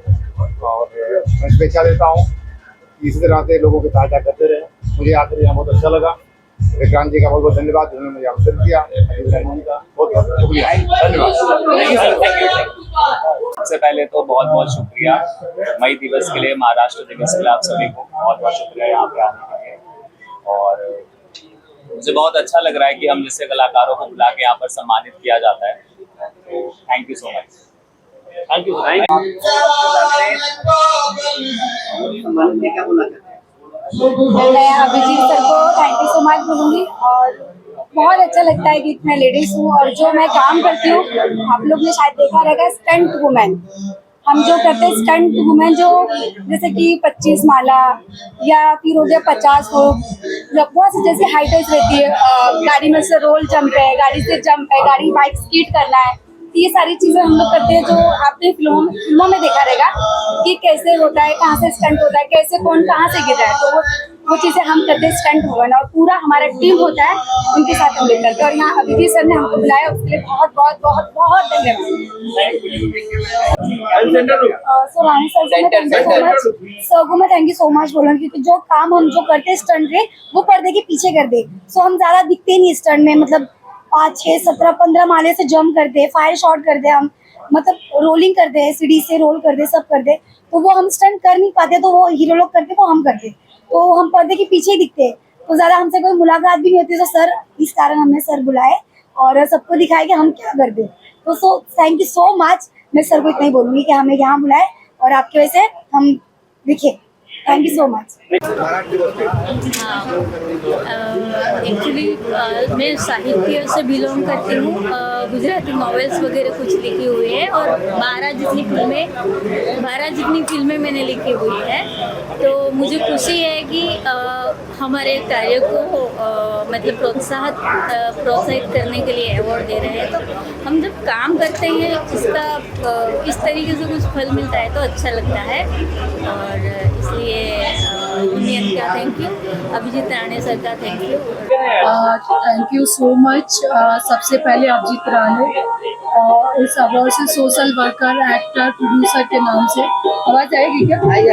और मैं शुभेच्छा देता हूँ कि इसी तरह से लोगों की सहायता करते रहे। मुझे आकर यहाँ बहुत अच्छा लगा। विक्रांत जी का बहुत बहुत धन्यवाद, जिन्होंने मुझे अवसर दिया। जी का बहुत बहुत शुक्रिया, धन्यवाद। सबसे पहले तो बहुत बहुत शुक्रिया मई दिवस के लिए, महाराष्ट्र दिवस के लिए आप सभी को बहुत बहुत शुक्रिया यहाँ पे आने के लिए। और मुझे बहुत अच्छा लग रहा है कि हम जैसे कलाकारों को बुला के यहाँ पर सम्मानित किया जाता है, तो thank you so much. Thank you. मैं अभिजीत सर को थैंक यू सो मच बोलूँगी। और बहुत अच्छा लगता है कि मैं लेडीज हूँ और जो मैं काम करती हूँ, आप लोग ने शायद देखा रहेगा, स्टंट वुमेन। हम जो करते हैं स्टंट वुमेन, जो जैसे कि 25 माला या फिर हो गया 50 हो, बहुत सी जैसे हाइटेज रहती है, गाड़ी में से रोल जंप है, गाड़ी से जंप है, गाड़ी बाइक स्कीट करना है, ये सारी चीजें हम लोग करते हैं। जो आपने फिल्मों में देखा रहेगा कि कैसे होता है, कहाँ से स्टंट होता है, कैसे कौन कहाँ से गिर रहा है, तो वो चीजें हम करते हैं स्टंट वुमेन। और पूरा हमारा टीम होता है, उनके साथ हम लोग करते हैं। और यहाँ अभिजीत सर ने हमको बुलाया, उसके लिए बहुत बहुत बहुत बहुत धन्यवाद। सो रानी सर को मैं thank you so much, sir को मैं थैंक यू सो मच बोलूँगी, क्योंकि जो काम हम जो करते हैं स्टंट में, वो पर्दे के पीछे कर दे। सो हम ज्यादा दिखते नहीं स्टंट में, मतलब 5, 6, 17, 15 माले से जंप करते हैं, फायर शॉट करते हैं हम, मतलब रोलिंग करते हैं, सीढ़ी से रोल करते, सब करते। तो वो हम स्टंट कर नहीं पाते, तो वो हीरो लोग करते, वो हम करते, तो हम पर्दे के पीछे ही दिखते हैं। तो ज़्यादा हमसे कोई मुलाकात भी नहीं होती। तो सर, इस कारण हमने सर बुलाए और सबको दिखाया कि हम क्या करते। तो so thank you so much. मैं सर को इतना ही बोलूँगी कि हमें यहाँ बुलाए और आपकी वजह से हम दिखे। Thank you so much. Actually मैं साहित्य से बिलोंग करती हूँ। गुजराती नॉवेल्स वगैरह कुछ लिखी हुई है और 12 जितनी फिल्में मैंने लिखी हुई है। तो मुझे खुशी है कि हमारे कार्य को मतलब प्रोत्साहित करने के लिए अवार्ड दे रहे हैं। तो हम जब काम करते हैं इसका इस तरीके से कुछ फल मिलता है तो अच्छा लगता है। और इसलिए यूनियन का thank you, Abhijit Rane sir का thank you. Thank you so much. सबसे पहले अभिजीत राणे इस अवार्ड से सोशल वर्कर, एक्टर, प्रोड्यूसर के नाम से आवाज आएगी क्या? आएगी।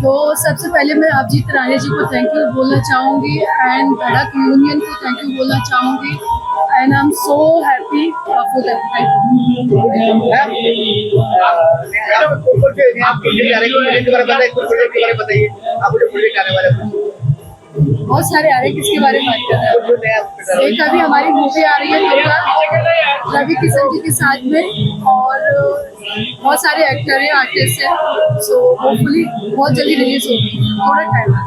तो सबसे पहले मैं अभिजीत राणे जी को थैंक यू बोलना चाहूँगी एंड धड़क यूनियन को थैंक यू बोलना चाहूँगी and I am so happy for that. बहुत सारे आ रहे हैं, किसके बारे में बात कर रहे हैं? एक अभी हमारी मूवी आ रही है दुर्गा, रवि किशन जी के साथ में, और बहुत सारे एक्टर हैं, आर्टिस्ट हैं। सो होपफुली बहुत जल्दी रिलीज होगी, थोड़ा टाइम है।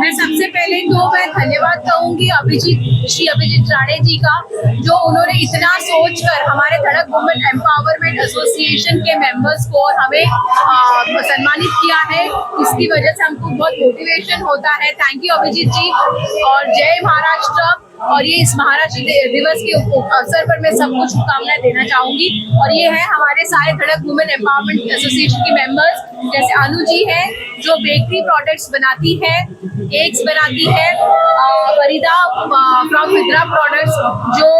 मैं सबसे पहले तो मैं धन्यवाद कहूँगी श्री अभिजीत राणे जी का, जो उन्होंने इतना सोचकर हमारे धड़क वुमेन एम्पावरमेंट एसोसिएशन के मेंबर्स को और हमें सम्मानित किया है। इसकी वजह से हमको बहुत मोटिवेशन होता है। थैंक यू अभिजीत जी और जय महाराष्ट्र। और ये इस महाराष्ट्र दिवस के अवसर पर मैं सबको शुभकामनाएं देना चाहूंगी। और ये है हमारे सारे धड़क वुमेन एम्पावरमेंट एसोसिएशन के मेंबर्स, जैसे अनु जी है जो बेकरी प्रोडक्ट्स बनाती है, केक्स बनाती है, फरीदा फ्रॉम विद्रा प्रोडक्ट्स जो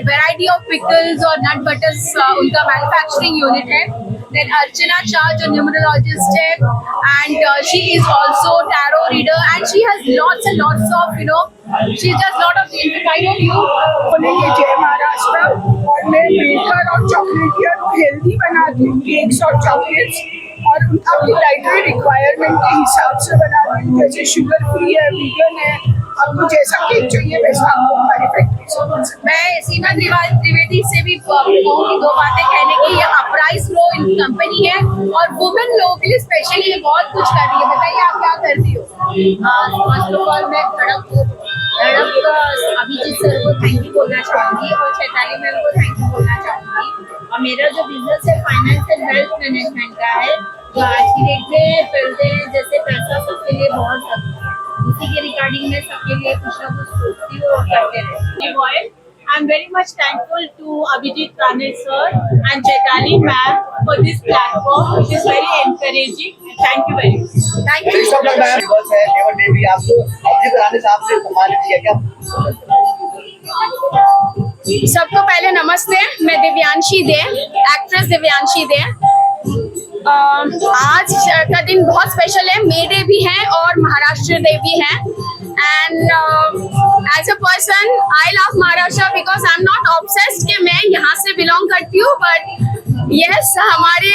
वैरायटी ऑफ पिकल्स और नट बटर्स उनका मैन्युफैक्चरिंग यूनिट है। Then Archana Shah जो न्यूमरोलॉजिस्ट है and she is also tarot reader and she has lots and lots of she does lot of things kind of you बोलेंगे जय महाराष्ट्र। और मैं baker और चॉकलेटियर हेल्दी बनाती हूँ केक्स और चॉकलेट्स और अपनी डाइटरी रिक्वायरमेंट के हिसाब से बनाती हूँ, जैसे शुगर फ्री है, वीगन है, आपको जैसा केक चाहिए वैसा आपको हमारी फैक्ट्री से। मैं सीमा त्रिवेदी से भी कहूँगी दो बातें कहने की। ये अपराइज लो इनकी कंपनी है और वुमेन लोगों के लिए स्पेशली ये बहुत कुछ कर रही है। बताइए आप क्या करती हो? फर्स्ट ऑफ ऑल मैं धड़क अभिजीत सर को थैंक यू बोलना चाहूँगी और चैताली मैम को थैंक यू बोलना चाहूँगी। और मेरा जो बिजनेस है फाइनेंस एंड वेल्थ मैनेजमेंट का है, जो आज की डेट में चलते हैं, जैसे पैसा सबके लिए बहुत जरूरी है, उसी के रिगार्डिंग में सबके लिए कुछ ना कुछ सोचती हूँ और करते रहती हूँ। I'm very much thankful to Abhijit Rane sir and Chaitali ma'am for this platform, which is very encouraging. Thank you very much. Thank you. आपको अभिजीत राणे साहब से सम्मानित किया क्या? सबको पहले नमस्ते, मैं दिव्यांशी दे, एक्ट्रेस दिव्यांशी दे। आज का दिन बहुत स्पेशल है, मे डे भी है और महाराष्ट्र डे भी है। And as a person I love Maharashtra because I am not obsessed कि मैं यहाँ से बिलोंग करती हूँ, बट यस हमारे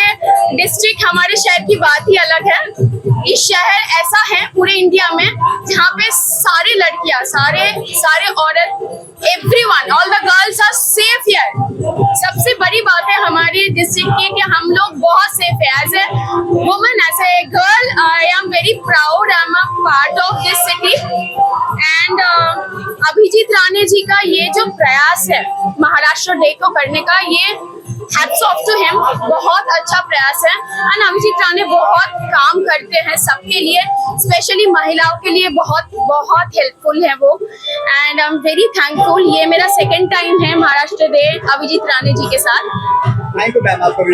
डिस्ट्रिक्ट हमारे शहर की बात ही अलग है। इस शहर ऐसा है पूरे इंडिया में जहाँ पे सारी लड़कियाँ, सारे औरत, everyone, all the girls are safe here। सबसे बड़ी बात है हमारी डिस्ट्रिक्ट की कि हम लोग बहुत सेफ है। As a woman, as a girl, I am very proud, I am a part of this city. And Abhijit Rane ji का ये जो प्रयास है महाराष्ट्र डे को करने का, ये हैट्स ऑफ टू हिम, बहुत अच्छा प्रयास है। एंड अभिजीत राणे बहुत काम करते हैं सबके लिए, स्पेशली महिलाओं के लिए बहुत हेल्पफुल है वो। And I am very thankful. ये मेरा सेकंड टाइम है महाराष्ट्र डे अभिजीत राणे जी के साथ। थैंक यू मैम, आपको भी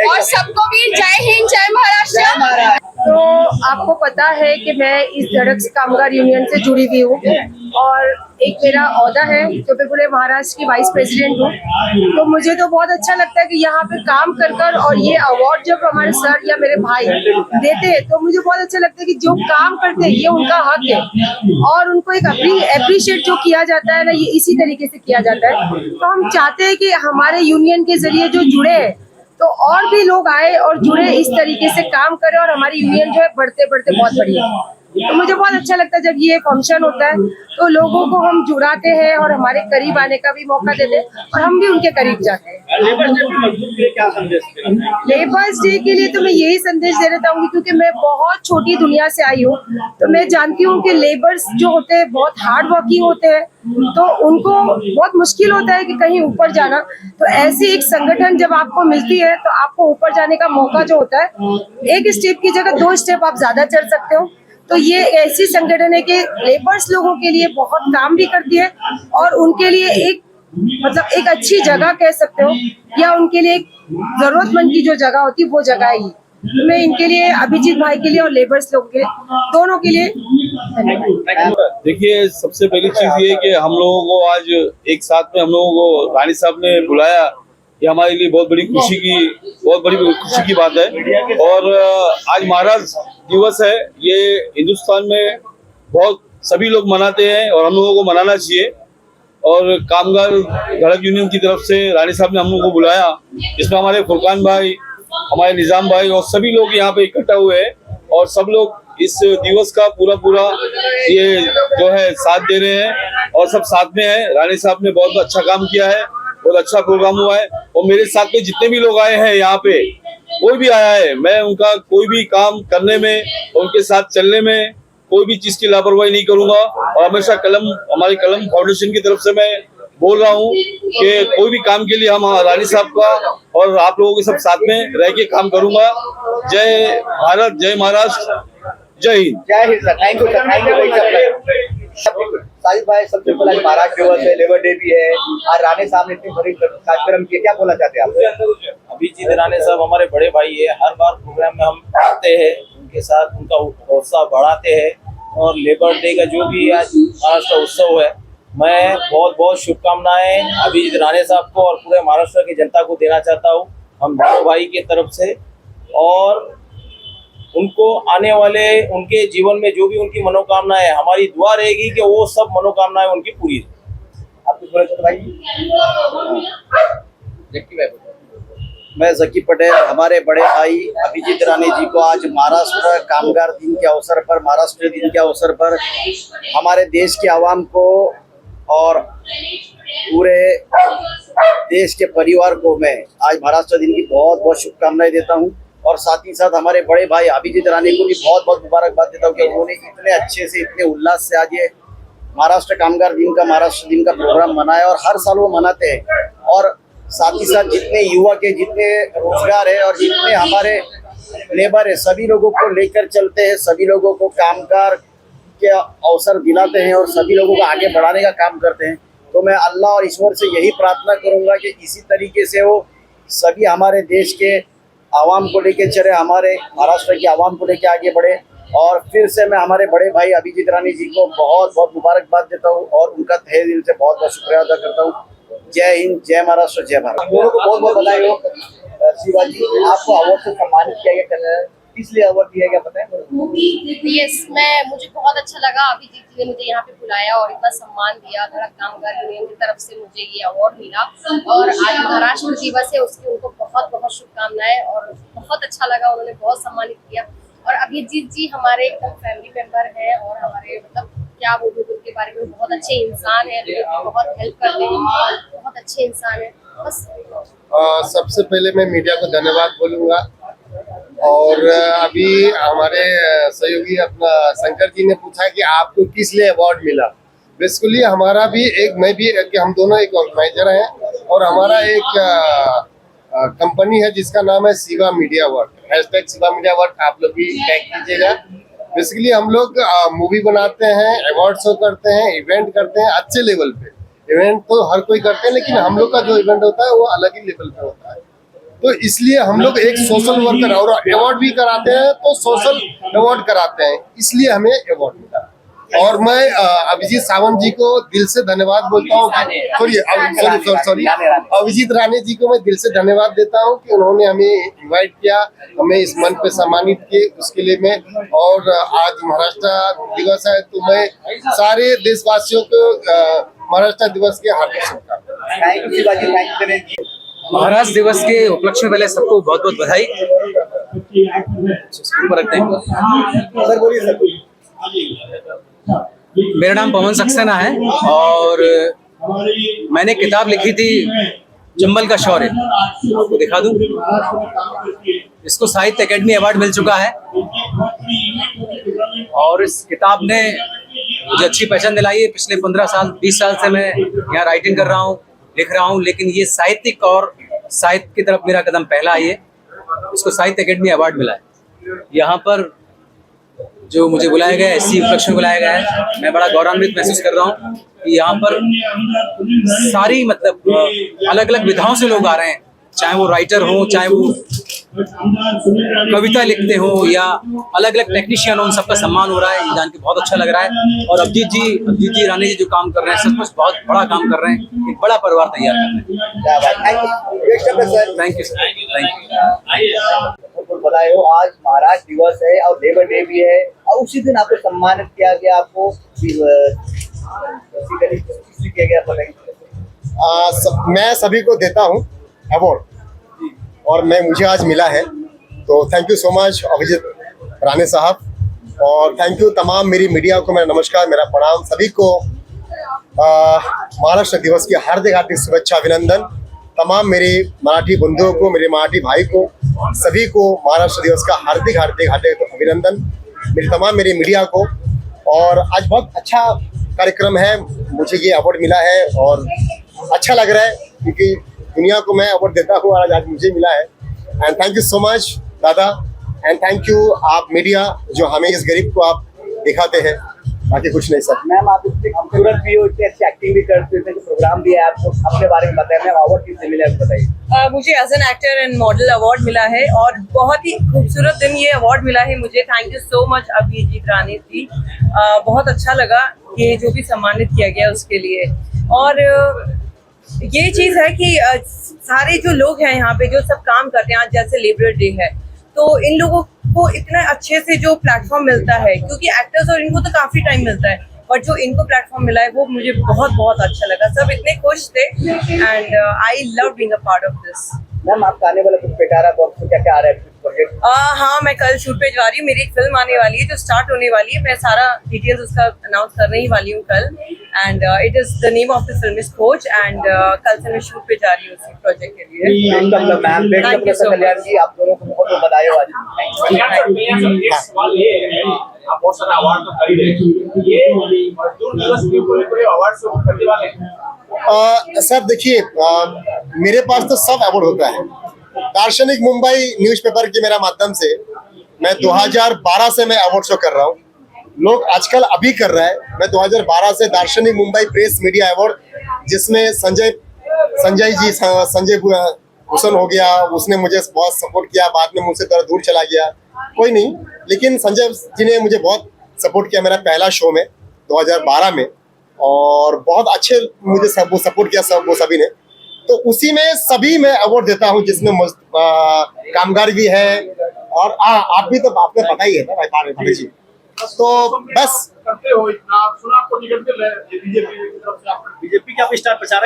और सबको भी जय हिंद, जय महाराष्ट्र। तो आपको पता है कि मैं इस धड़क कामगार यूनियन से जुड़ी हुई हूँ और एक मेरा ओहदा है जो मैं पूरे महाराष्ट्र की वाइस प्रेसिडेंट हूँ। तो मुझे तो बहुत अच्छा लगता है कि यहाँ पे काम कर और ये अवार्ड जब हमारे सर या मेरे भाई देते हैं तो मुझे बहुत अच्छा लगता है कि जो काम करते हैं ये उनका हक है और उनको एक अप्रिशिएट जो किया जाता है ना, ये इसी तरीके से किया जाता है। तो हम चाहते हैं कि हमारे यूनियन के जरिए जो जुड़े हैं तो और भी लोग आए और जुड़े, इस तरीके से काम करें और हमारी यूनियन जो है बढ़ते बहुत बढ़िया। तो मुझे बहुत अच्छा लगता है जब ये फंक्शन होता है तो लोगों को हम जुड़ाते हैं और हमारे करीब आने का भी मौका देते हैं और हम भी उनके करीब जाते हैं। लेबर्स डे के लिए तो मैं यही संदेश देना चाहूंगी, क्योंकि मैं बहुत छोटी दुनिया से आई हूँ, तो मैं जानती हूँ कि लेबर्स जो होते हैं बहुत हार्ड वर्किंग होते हैं, तो उनको बहुत मुश्किल होता है कि कहीं ऊपर जाना। तो ऐसी एक संगठन जब आपको मिलती है तो आपको ऊपर जाने का मौका जो होता है, एक स्टेप की जगह 2 स्टेप आप ज्यादा चल सकते हो। तो ये ऐसी संगठन है कि लेबर्स लोगों के लिए बहुत काम भी करती है और उनके लिए एक मतलब एक अच्छी जगह कह सकते हो, या उनके लिए एक जरूरतमंद की जो जगह होती है वो जगह है। तो मैं इनके लिए, अभिजीत भाई के लिए और लेबर्स लोगों के लिए, दोनों के लिए धन्यवाद। देखिए, सबसे पहली चीज ये है कि हम लोगों को आज एक साथ में हम लोगों को रानी साहब ने बुलाया, ये हमारे लिए बहुत बड़ी खुशी की बात है। और आज महाराष्ट्र दिवस है, ये हिंदुस्तान में बहुत सभी लोग मनाते हैं और हम लोगों को मनाना चाहिए। और कामगार धड़क यूनियन की तरफ से रानी साहब ने हम लोगों को बुलाया, जिसमें हमारे फुरकान भाई, हमारे निजाम भाई और सभी लोग यहाँ पे इकट्ठा हुए हैं और सब लोग इस दिवस का पूरा ये जो है साथ दे रहे हैं और सब साथ में है। रानी साहब ने बहुत अच्छा काम किया है, बहुत अच्छा प्रोग्राम हुआ है। और मेरे साथ में जितने भी लोग आए हैं यहाँ पे, कोई भी आया है, मैं उनका कोई भी काम करने में, उनके साथ चलने में कोई भी चीज की लापरवाही नहीं करूंगा। और हमेशा हमारी कलम फाउंडेशन की तरफ से मैं बोल रहा हूँ कि कोई भी काम के लिए हम रानी साहब का और आप लोगों के सब साथ में रह के काम करूंगा। जय भारत, जय महाराष्ट्र, जय हिंद। जय Hind sir, thank you sir, thank you Sajid भाई। सबसे पहले आज महाराष्ट्र दिवस है, लेबर डे भी है, आज राणे साहब ने इतनी बड़ी कार्यक्रम किया, क्या बोलना चाहते हैं आप? अभिजीत राणे साहब हमारे बड़े भाई है, हर बार प्रोग्राम में हम आते हैं, उनके साथ उनका उत्साह बढ़ाते हैं। और लेबर डे का जो भी आज महाराष्ट्र उत्सव है, मैं बहुत शुभकामनाएं अभिजीत राणे साहब को और पूरे महाराष्ट्र की जनता को देना चाहता हूं, हम दोनों भाई की तरफ से। और उनको आने वाले उनके जीवन में जो भी उनकी मनोकामनाएं, हमारी दुआ रहेगी कि वो सब मनोकामनाएं उनकी पूरी हो। आप कुछ बोले तो भाई? जक्की भाई। मैं जकी पटेल, हमारे बड़े भाई अभिजीत राणे जी को आज महाराष्ट्र कामगार दिन के अवसर पर, महाराष्ट्र दिन के अवसर पर हमारे देश के आवाम को और पूरे देश के परिवार को मैं आज महाराष्ट्र दिन की बहुत शुभकामनाएं देता हूं। और साथ ही साथ हमारे बड़े भाई अभिजीत राणे को भी बहुत मुबारकबाद देता हूं कि उन्होंने इतने अच्छे से, इतने उल्लास से आज ये महाराष्ट्र कामगार दिन का, महाराष्ट्र दिन का प्रोग्राम मनाया और हर साल वो मनाते हैं। और साथ ही साथ जितने युवा के जितने रोजगार है और जितने हमारे लेबर है, सभी लोगों को लेकर चलते हैं, सभी लोगों को कामगार के अवसर दिलाते हैं और सभी लोगों को आगे बढ़ाने का काम करते हैं। तो मैं अल्लाह और ईश्वर से यही प्रार्थना करूंगा कि इसी तरीके से वो सभी हमारे देश के आवाम को लेके चले, हमारे महाराष्ट्र के आवाम को लेके आगे बढ़े। और फिर से मैं हमारे बड़े भाई अभिजीत राणे जी को बहुत मुबारकबाद देता हूँ और उनका तहे दिल से बहुत शुक्रिया अदा करता हूँ। जय हिंद, जय महाराष्ट्र, जय भारत। दोनों को बहुत बधाई हो। शिवाजी, आपको अवार्ड से सम्मानित किया गया, किस लिए अवार्ड दिया गया पता है? मुझे बहुत अच्छा लगा, अभिजीत जी ने मुझे यहाँ पे बुलाया और इतना सम्मान दिया। धड़क कामगार यूनियन की तरफ से मुझे ये अवार्ड मिला और आज महाराष्ट्र दिवस है, उसकी उनको बहुत शुभकामनाएं और बहुत अच्छा लगा, उन्होंने बहुत सम्मानित किया। और अभिजीत जी हमारे एकदम फैमिली मेंबर है और हमारे मतलब क्या बोलूं उनके बारे में, बहुत अच्छे इंसान है, बहुत हेल्प करते हैं, बहुत अच्छे इंसान है। बस सबसे पहले मैं मीडिया को धन्यवाद बोलूँगा। और अभी हमारे सहयोगी अपना शंकर जी ने पूछा कि आपको किस लिए अवार्ड मिला। बेसिकली हमारा भी मैं भी हम दोनों एक ऑर्गेनाइजर हैं और हमारा एक कंपनी है जिसका नाम है Shiva media work, #Shiva media work, आप लोग भी टैग कीजिएगा। बेसिकली हम लोग मूवी बनाते हैं, अवार्ड शो करते हैं, इवेंट करते हैं अच्छे लेवल पे। इवेंट तो हर कोई करते हैं, लेकिन हम लोग का जो इवेंट होता है वो अलग ही लेवल पे होता है। तो इसलिए हम लोग एक सोशल वर्कर और अवार्ड भी कराते हैं, तो सोशल अवार्ड कराते हैं, इसलिए हमें अवार्ड मिला। और मैं अभिजीत सावंत जी को दिल से धन्यवाद बोलता हूँ, सॉरी अभिजीत राणे जी को मैं दिल से धन्यवाद देता हूँ कि उन्होंने हमें इनवाइट किया, हमें इस मंच पे सम्मानित किए, उसके लिए मैं। और आज महाराष्ट्र दिवस है तो मैं सारे देशवासियों को महाराष्ट्र दिवस के हार्दिक शुभकामनाएं। महाराष्ट्र दिवस के उपलक्ष्य में पहले सबको बहुत बधाई। सर बोलिए सर। मेरा नाम पवन सक्सेना है और मैंने किताब लिखी थी चंबल का शौर्य, आपको दिखा दूं। इसको साहित्य अकेडमी अवार्ड मिल चुका है और इस किताब ने मुझे अच्छी पहचान दिलाई है। पिछले 15 साल 20 साल से मैं यहाँ राइटिंग कर रहा हूँ, लिख रहा हूँ, लेकिन ये साहित्यिक और साहित्य की तरफ मेरा कदम पहला है। इसको साहित्य अकेडमी अवार्ड मिला है। यहाँ पर जो मुझे बुलाया गया है, इसी उपलक्ष्य में बुलाया गया है। मैं बड़ा गौरवान्वित महसूस कर रहा हूँ कि यहाँ पर सारी मतलब अलग अलग विधाओं से लोग आ रहे हैं, चाहे वो राइटर हो, चाहे वो कविता लिखते हो या अलग अलग टेक्नीशियन हो, उन सबका सम्मान हो रहा है। ये जान के बहुत अच्छा लग रहा है। और अभिजीत जी राणे जी जो काम कर रहे हैं, सचमुच बहुत बड़ा काम कर रहे हैं, एक बड़ा परिवार तैयार कर रहे हैं। Thank you sir, thank you. बताए हो आज महाराष्ट्र दिवस है और लेबर डे भी है और उसी दिन आपको सम्मानित किया गया, आपको किया गया, बताइए। मैं सभी को देता हूँ अवार्ड और मुझे आज मिला है, तो thank you so much Abhijit Rane साहब और थैंक यू तमाम मेरी मीडिया को। मेरा नमस्कार, मेरा प्रणाम सभी को। महाराष्ट्र दिवस की हार्दिक हार्दिक शुभेच्छा, अभिनंदन तमाम मेरे मराठी बंधुओं को, मेरे मराठी भाई को, सभी को महाराष्ट्र दिवस का हार्दिक हार्दिक हार्दिक अभिनंदन, मेरी तमाम मेरी मीडिया को। और आज बहुत अच्छा कार्यक्रम है, मुझे ये अवार्ड मिला है और अच्छा लग रहा है क्योंकि दुनिया को मैं अवार्ड देता हूँ और आज मुझे मिला है। And thank you so much दादा, एंड थैंक यू आप मीडिया जो हमें इस गरीब को आप दिखाते हैं, बाकी कुछ नहीं सर। मैम आप इतने खूबसूरत भी हो, इतनी अच्छी एक्टिंग भी करते हो, प्रोग्राम भी है आपको, अपने बारे में बताएं। मैम अवार्ड किससे मिला है बताइए। मुझे as an actor and model award मिला है और बहुत ही खूबसूरत दिन ये अवार्ड मिला है मुझे। Thank you so much Abhijit Rane ji, बहुत अच्छा लगा ये जो भी सम्मानित किया गया उसके लिए। और ये चीज़ है कि सारे जो लोग हैं यहाँ पे जो सब काम करते हैं, आज जैसे लेबर डे है तो इन लोगों को इतना अच्छे से जो प्लेटफॉर्म मिलता है, क्योंकि एक्टर्स और इनको तो काफ़ी टाइम मिलता है, बट जो इनको प्लेटफॉर्म मिला है वो मुझे बहुत बहुत अच्छा लगा। सब इतने खुश थे and I love being a part of this. Ma'am आपका आने वाला कुछ पिटारा बॉक्स में क्या क्या आ रहा है प्रोजेक्ट? हाँ, मैं कल शूट पे जा रही हूँ, मेरी एक फिल्म आने वाली है जो स्टार्ट होने वाली है। मैं सारा डिटेल्स उसका अनाउंस करने ही वाली हूँ कल। And it is the name of the film is coach and कल से मैं शूट पे जा रही हूँ उसी प्रोजेक्ट के लिए। थैंक यू सो मच जी, आप दोनों को बहुत बधाई हो आज। आप बहुत सारा अवार्ड तो खरीद रहे, ये मजदूर दिवस के पूरे अवार्ड शो करने वाले सर देखिए, मेरे पास तो सब अवार्ड होता है। दार्शनिक मुंबई न्यूज़पेपर के मेरा माध्यम से मैं 2012 से मैं अवार्ड शो कर रहा हूँ। लोग आजकल अभी कर रहा है, मैं 2012 से दार्शनिक मुंबई प्रेस मीडिया अवार्ड, जिसमें संजय भूषण हो गया, उसने मुझे बहुत सपोर्ट किया, बाद में मुझसे थोड़ा दूर चला गया, कोई नहीं, लेकिन संजय जी ने मुझे बहुत सपोर्ट किया मेरा पहला शो में 2012 में, और बहुत अच्छे मुझे सब वो सपोर्ट किया सब वो सभी ने। तो उसी में सभी मैं अवार्ड देता हूँ, जिसमें कामगार भी है और आप भी तो आपने पता ही है ना भाई जी। तो बस करते हो इतना सुना, आपको टिकट मिल रहा है बीजेपी की तरफ से, आप बीजेपी के आप स्टार प्रचारक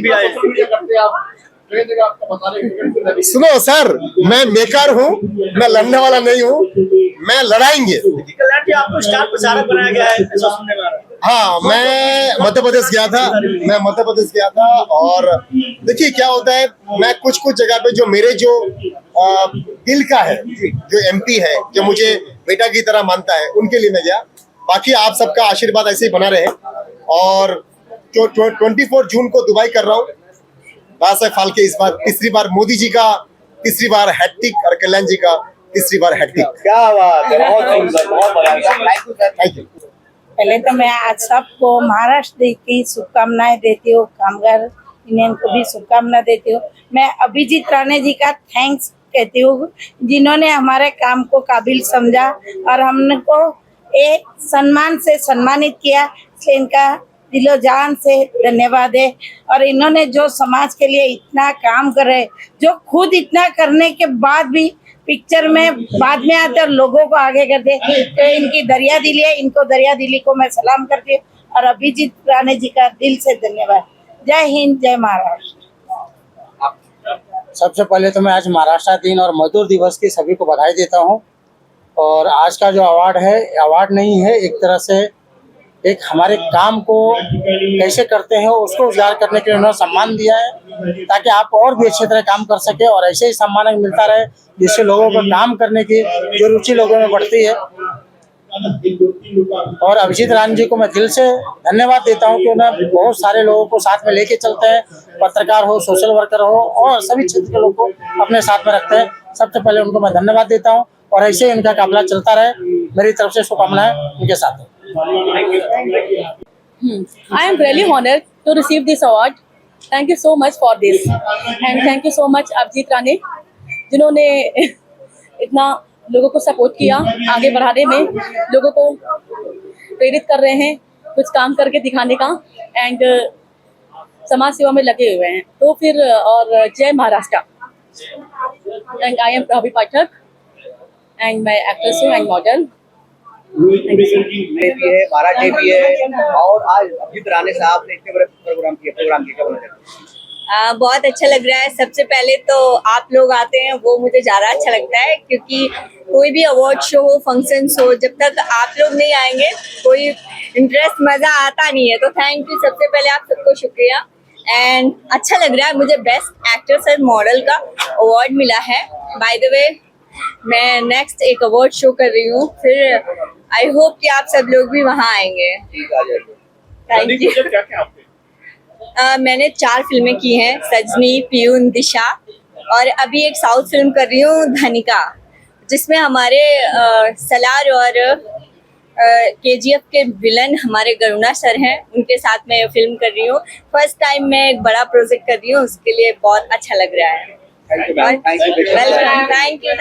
भी आए, सोशल मीडिया करते हैं आप, सुनो सर, मैं बेकार हूँ, मैं लड़ने वाला नहीं हूँ, मैं लड़ाएंगे। आपको स्टार प्रचारक बनाया गया है, ऐसा सुनने में आ रहा है। हाँ, मैं मध्य प्रदेश गया था और देखिए क्या होता है, मैं कुछ जगह पे जो मेरे जो दिल का है, जो एमपी है, जो मुझे बेटा की तरह मानता है, उनके लिए मैं गया। बाकी आप सबका आशीर्वाद ऐसे ही बना रहे। और जो 24 जून को दुबई कर रहा हूँ, बादशाह फाल्के, इस बार तीसरी बार मोदी जी का तीसरी बार हैट्रिक और कल्याण जी का तीसरी बार हैट्रिक। क्या बात है, बहुत सुंदर, बहुत बढ़िया, थैंक यू। पहले तो मैं आज सबको महाराष्ट्र डे की शुभकामनाएं देती हूँ, कामगार यूनियन को भी शुभकामना देती हूँ। मैं अभिजीत राणे जी का थैंक्स कहती हूँ, जिन्होंने हमारे काम को काबिल समझा और हमको एक सम्मान से सम्मानित किया, इसलिए इनका दिलो जान से धन्यवाद है। और इन्होंने जो समाज के लिए इतना काम करे, जो खुद इतना करने के बाद भी पिक्चर में बाद में आते और लोगों को आगे करते, तो इनकी दरिया दिली है, इनको दरिया दिली को मैं सलाम करती हूँ। और अभिजीत राणे जी का दिल से धन्यवाद। जय हिंद, जय महाराष्ट्र। सबसे पहले तो मैं आज महाराष्ट्र दिन और मजदूर दिवस की सभी को बधाई देता हूँ। और आज का जो अवार्ड है, अवार्ड नहीं है, एक तरह से एक हमारे काम को कैसे करते हैं उसको उजागर करने के लिए उन्होंने सम्मान दिया है, ताकि आप और भी अच्छी तरह काम कर सके और ऐसे ही सम्मान मिलता रहे, जिससे लोगों को काम करने की जो रुचि लोगों में बढ़ती है। और अभिजीत राणे जी को मैं दिल से धन्यवाद देता हूं कि उन्हें बहुत सारे लोगों को साथ में लेके चलते हैं, पत्रकार हो, सोशल वर्कर हो और सभी क्षेत्र के लोगों को अपने साथ में रखते हैं। सबसे पहले उनको मैं धन्यवाद देता हूं और ऐसे ही उनका काफिला चलता रहे। मेरी तरफ से शुभकामनाएं उनके साथ है। I am really honored to receive this award. Thank you so much for this, and thank you so much Abhijit Rane, जिन्होंने इतना लोगों को सपोर्ट किया, आगे बढ़ाने में लोगों को प्रेरित कर रहे हैं कुछ काम करके दिखाने का, एंड समाज सेवा में लगे हुए हैं। तो फिर और जय Maharashtra. And I am Prabhi Pathak and मैं एक्ट्रेस हूँ एंड मॉडल। भी है, महाराज भी है, और आज अभिजीत राणे साहब ने इतने बड़े प्रोग्राम किया, क्या बोलना चाहते हैं? बहुत अच्छा लग रहा है। सबसे पहले तो आप लोग आते हैं वो मुझे ज़्यादा अच्छा लगता है, क्योंकि कोई भी अवार्ड शो हो, फंक्शंस हो, जब तक आप लोग नहीं आएंगे कोई इंटरेस्ट, मज़ा आता नहीं है। तो थैंक यू, सबसे पहले आप सबको शुक्रिया। एंड अच्छा लग रहा है, मुझे बेस्ट एक्ट्रेस एंड मॉडल का अवार्ड मिला है। बाय द वे मैं नेक्स्ट एक अवार्ड शो कर रही हूँ, फिर आई होप कि आप सब लोग भी वहाँ आएंगे। Thank you. मैंने 4 फिल्में की हैं, सजनी, पियून, दिशा, और अभी एक साउथ फिल्म कर रही हूँ धनिका, जिसमें हमारे सलार और KGF के विलन हमारे गरुणा सर हैं, उनके साथ मैं फिल्म कर रही हूँ। फर्स्ट टाइम मैं एक बड़ा प्रोजेक्ट कर रही हूँ, उसके लिए बहुत अच्छा लग रहा है। Thank you.